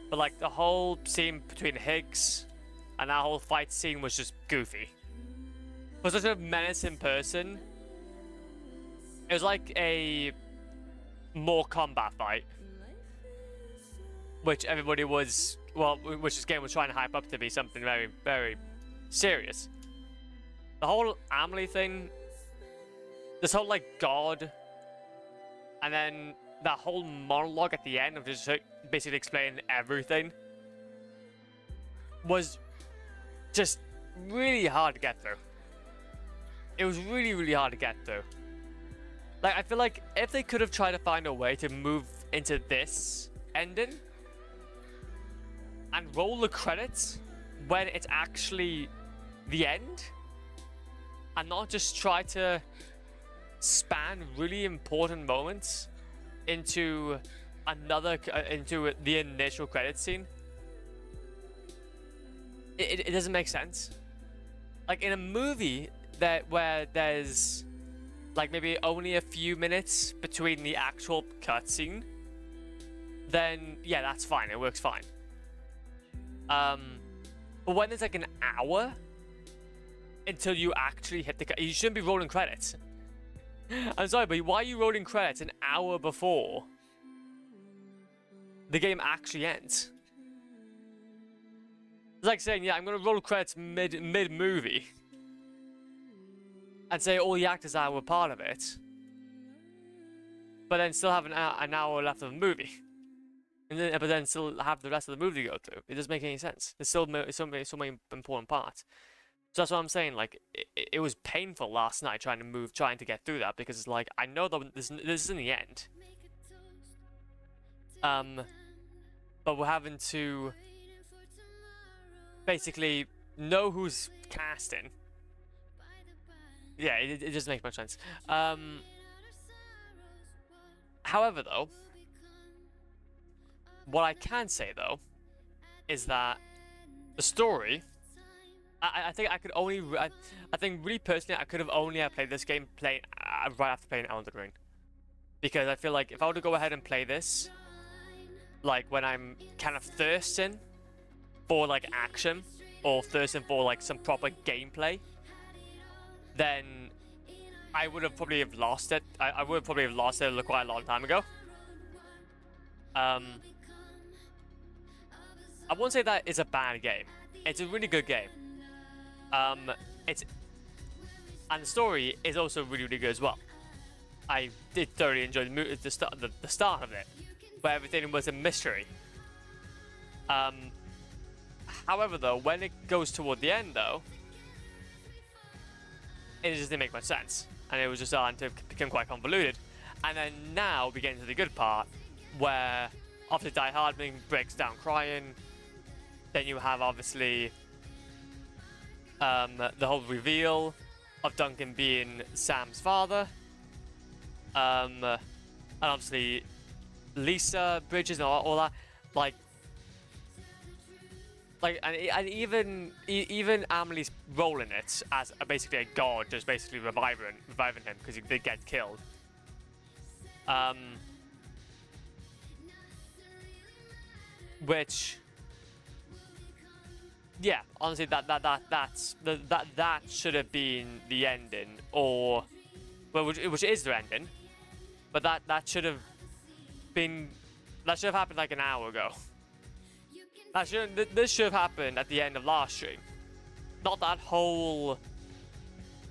But like the whole scene between Higgs and that whole fight scene was just goofy. For such a menacing person, it was like a more combat fight, which everybody was, well, which this game was trying to hype up to be something very, very serious. The whole Amelie thing, this whole like God, and then that whole monologue at the end of just basically explaining everything was just really hard to get through. It was really, really hard to get through. Like, I feel like if they could have tried to find a way to move into this ending and roll the credits when it's actually the end, and not just try to span really important moments into into the initial credit scene, it doesn't make sense. Like in a movie where there's like maybe only a few minutes between the actual cutscene, then yeah, that's fine. It works fine. But when there's like an hour until you actually hit you shouldn't be rolling credits. I'm sorry, but why are you rolling credits an hour before the game actually ends? It's like saying, yeah, I'm gonna roll credits mid movie and say all the actors that were part of it, but then still have an hour left of the movie, but then still have the rest of the movie to go through. It doesn't make any sense. There's so many important parts. So that's what I'm saying. Like it was painful last night trying to get through that, because it's like I know that this isn't the end. But we're having to basically know who's casting. Yeah, it doesn't make much sense. However, though, what I can say though is that the story, I think I could only, I think really personally, I could have only played this game right after playing Elden Ring, because I feel like if I were to go ahead and play this, like when I'm kind of thirsting for like action or thirsting for like some proper gameplay, then I would have probably lost it. I would have probably lost it quite a long time ago. I won't say that it's a bad game. It's a really good game. And the story is also really good as well. I did thoroughly enjoy the start of it, where everything was a mystery. However, though, when it goes toward the end, though, it just didn't make much sense, and it was just starting to become quite convoluted. And then now we get into the good part, where after Die Hard breaks down crying, then you have obviously the whole reveal of Duncan being Sam's father, and obviously Lisa Bridges and all that, and even Amelie's role in it as basically a god, just basically reviving him because he did get killed. Which, yeah, honestly, that should have been the ending, or well, which is the ending, but that should have happened like an hour ago. This should have happened at the end of last stream, not that whole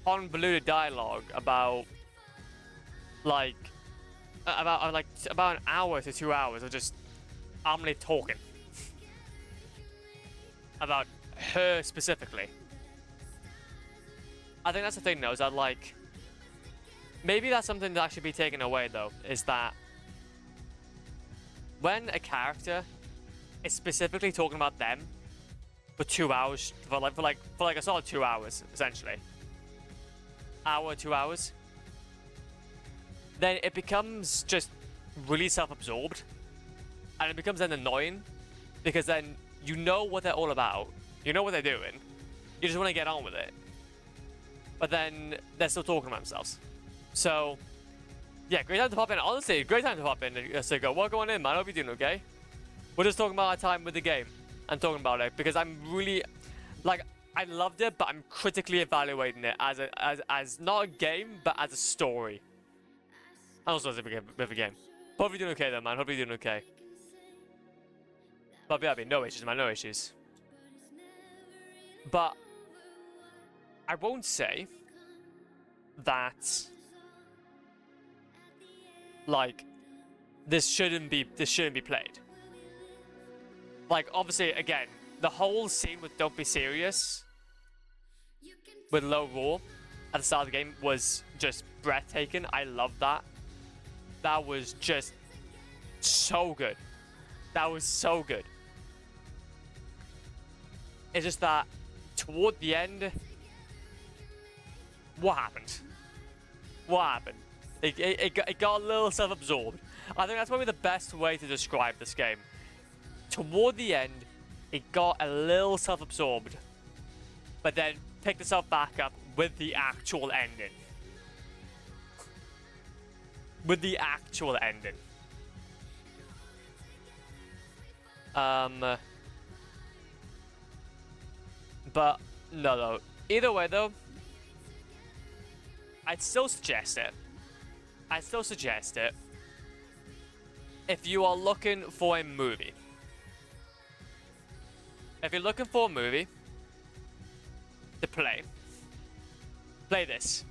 convoluted dialogue about about an hour to 2 hours of just Amelie talking about her specifically. I think that's the thing, though, is that maybe that's something that should be taken away, though, is that when a character is specifically talking about them for 2 hours, for a solid 2 hours, essentially, 2 hours, then it becomes just really self-absorbed, and it becomes then annoying, because then you know what they're all about, you know what they're doing, you just want to get on with it, but then they're still talking about themselves. So yeah, great time to pop in. Honestly, great time to pop in. Sicko, welcome on in, man. I hope you're doing okay. We're just talking about our time with the game and talking about it, because I'm really, I loved it, but I'm critically evaluating it as not a game, but as a story. And also as a bit of a game. Hope you're doing okay, though, man. Hope you're doing okay. But yeah, no issues, man. No issues. But I won't say that this shouldn't be played. Obviously, again, the whole scene with Don't Be Serious with Low Raw, at the start of the game was just breathtaking. I love that. That was just so good. That was so good. It's just that toward the end, what happened? What happened? It got a little self-absorbed. I think that's probably the best way to describe this game. Toward the end, it got a little self-absorbed, but then picked itself back up with the actual ending. With the actual ending. But no. Either way, though, I'd still suggest it. If you are looking for a movie. If you're looking for a movie to play this.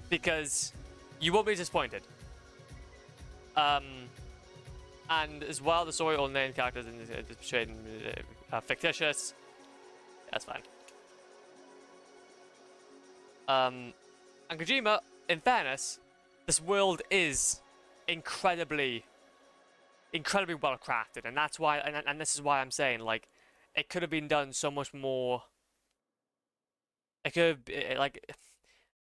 Because you won't be disappointed. And as well, the story, all named characters is portrayed fictitious. That's fine. And Kojima, in fairness, this world is incredibly well crafted, and that's why, and this is why I'm saying, like, it could have been done so much more. It could have, like,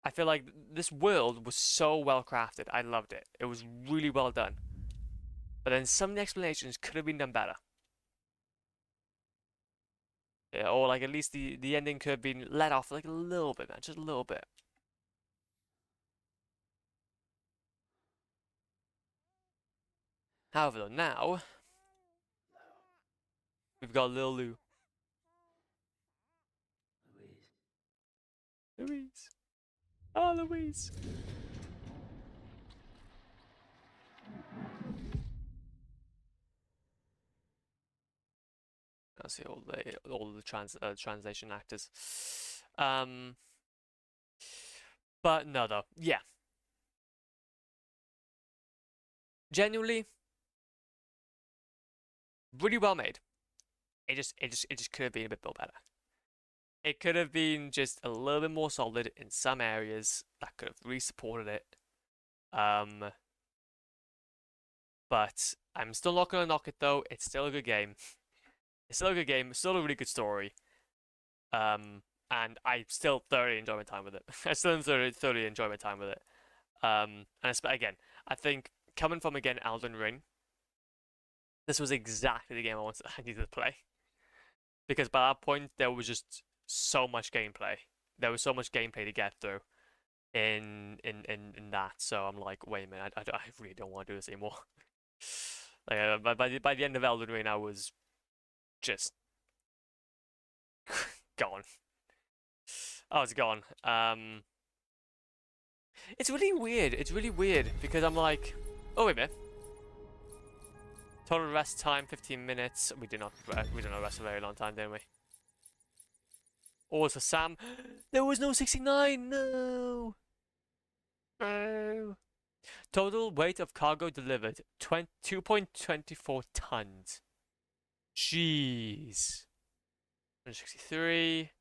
I feel like this world was so well crafted. I loved it. It was really well done. But then some of the explanations could have been done better. Yeah, or like at least the ending could have been let off like a little bit, man, just a little bit. However, though, now we've got little Lou. Louise. Oh, Louise. I see all the translation actors. But no, though, yeah. Genuinely, really well made. It just could have been a bit better. It could have been just a little bit more solid in some areas that could have re-supported it. But I'm still not gonna knock it though. It's still a good game. It's still a good game. It's still a really good story. And I still thoroughly enjoy my time with it. I still thoroughly enjoy my time with it. And again, I think coming from Elden Ring, this was exactly the game I needed to play. Because by that point, there was just so much gameplay. There was so much gameplay to get through in that. So I'm like, wait a minute, I really don't want to do this anymore. Like by the end of Elden Ring, I was just gone. I was gone. It's really weird. It's really weird because I'm like, oh wait a minute. Total rest time 15 minutes. We did not rest a very long time, didn't we? Also, Sam, there was no 69. No. No. Total weight of cargo delivered 2.24 tons. Jeez. 163.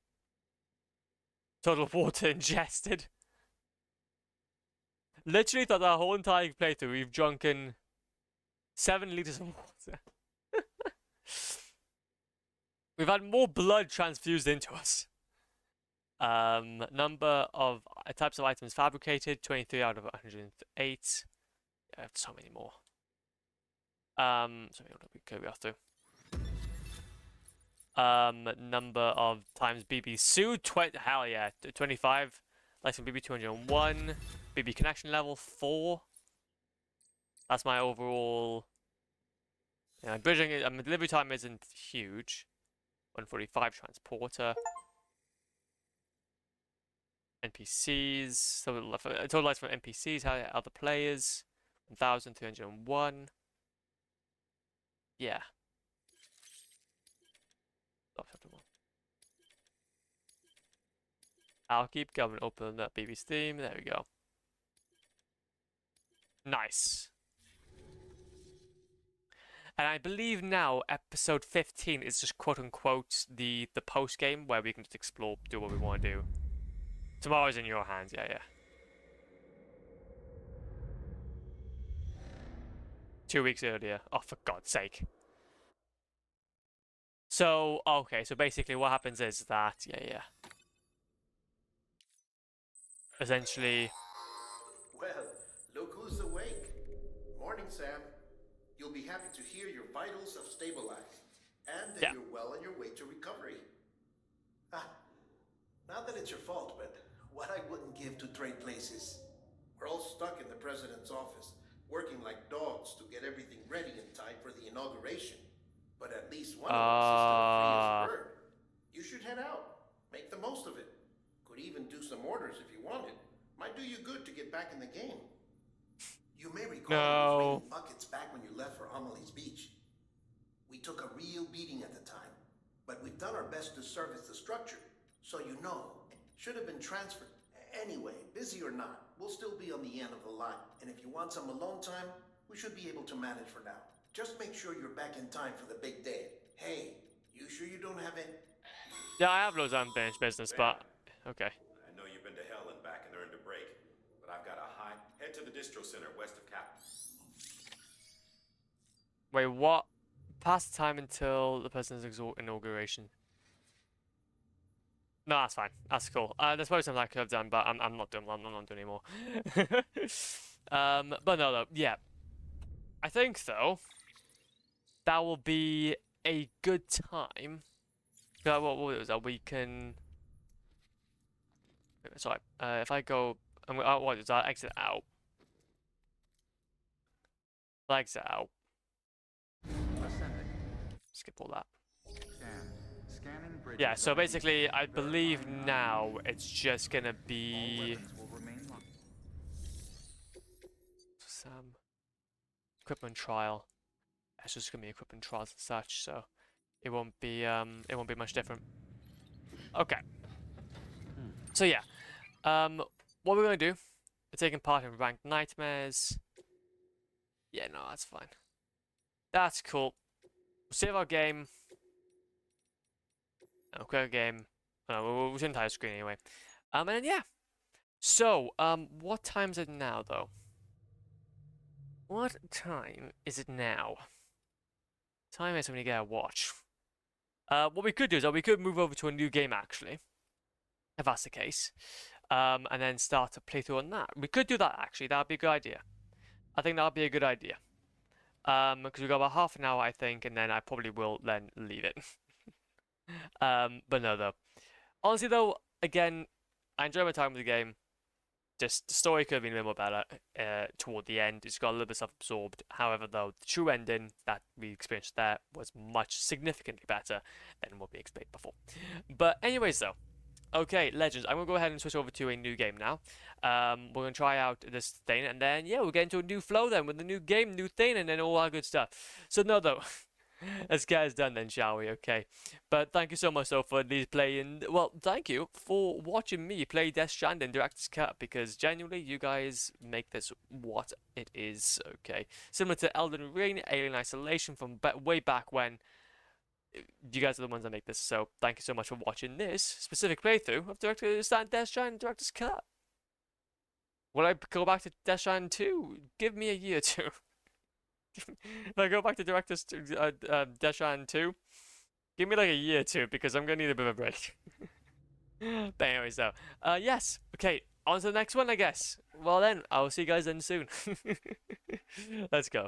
Total water ingested. Literally thought that whole entire playthrough we've drunken 7 liters of water. We've had more blood transfused into us. Number of types of items fabricated, 23 out of 108. Yeah, so many more. So we could go through. Number of times BB sued, hell yeah, 25. License BB 201. BB connection level 4. That's my overall. Yeah, bridging. Delivery time isn't huge. 145 transporter. NPCs. Total lives from NPCs. How other players? 1,301. Yeah. I'll keep going. Open up BB Steam. There we go. Nice. And I believe now episode 15 is just quote unquote the post game where we can just explore, do what we want to do. Tomorrow's in your hands. Yeah, yeah. 2 weeks earlier. Oh, for God's sake. So, okay, so basically what happens is that, yeah. Essentially, Well, look who's awake. Morning, Sam. You'll be happy to hear your vitals have stabilized, and that yeah. you're well on your way to recovery. Ah, not that it's your fault, but what I wouldn't give to trade places. We're all stuck in the president's office, working like dogs to get everything ready in time for the inauguration. But at least one of us is still free as a bird. You should head out. Make the most of it. Could even do some orders if you wanted. Might do you good to get back in the game. You may recall it was No. raining buckets back when you left for Amelie's Beach. We took a real beating at the time, but we've done our best to service the structure. So you know, should have been transferred. Anyway, busy or not, we'll still be on the end of the line. And if you want some alone time, we should be able to manage for now. Just make sure you're back in time for the big day. Hey, you sure you don't have any? Yeah, I have loads of unfinished business, but okay. I know you've been to hell and back and earned a break, but I've got a high. Head to the distro center west of Cap. Wait, what? Pass the time until the president's inauguration. No, that's fine. That's cool. There's probably something I could have done, but I'm not doing. I'm not doing anymore. But no, yeah. I think though that will be a good time. What was that? We can. Sorry. If I go, what is that? Exit out. Exit out. Skip all that. Yeah, so basically, I believe now it's just gonna be some equipment trial. It's just gonna be equipment trials and such, so it won't be much different. Okay. So yeah, what we're gonna do? We're taking part in ranked nightmares. Yeah, no, that's fine. That's cool. We'll save our game. No, quick game. No, we'll do the entire screen anyway. And then yeah. So, what time is it now, though? What time is it now? Time is when you get a watch. What we could do is we could move over to a new game, actually. If that's the case. And then start to play through on that. We could do that, actually. That would be a good idea. I think that would be a good idea. Because we've got about half an hour, I think, and then I probably will then leave it. But no, though. Honestly, though, again, I enjoy my time with the game. Just the story could have been a little more better toward the end. It's got a little bit self-absorbed. However, though, the true ending that we experienced there was much significantly better than what we experienced before. But anyways, though. Okay, Legends, I'm going to go ahead and switch over to a new game now. We're going to try out this thing, and then, yeah, we'll get into a new flow then with the new game, new thing, and then all that good stuff. So, no, though. Let's get it done then, shall we? Okay. But thank you so much, though, for these playing. Well, thank you for watching me play Death Stranding Director's Cut, because genuinely, you guys make this what it is. Okay. Similar to Elden Ring, Alien Isolation from way back when. You guys are the ones that make this, so thank you so much for watching this specific playthrough of Death Stranding Director's Cut. Will I go back to Death Stranding 2? Give me a year or two. If I go back to Director's Death Stranding 2, give me like a year or two, because I'm gonna need a bit of a break. But anyways, though, yes, okay, on to the next one, I guess. Well then, I'll see you guys then soon. Let's go.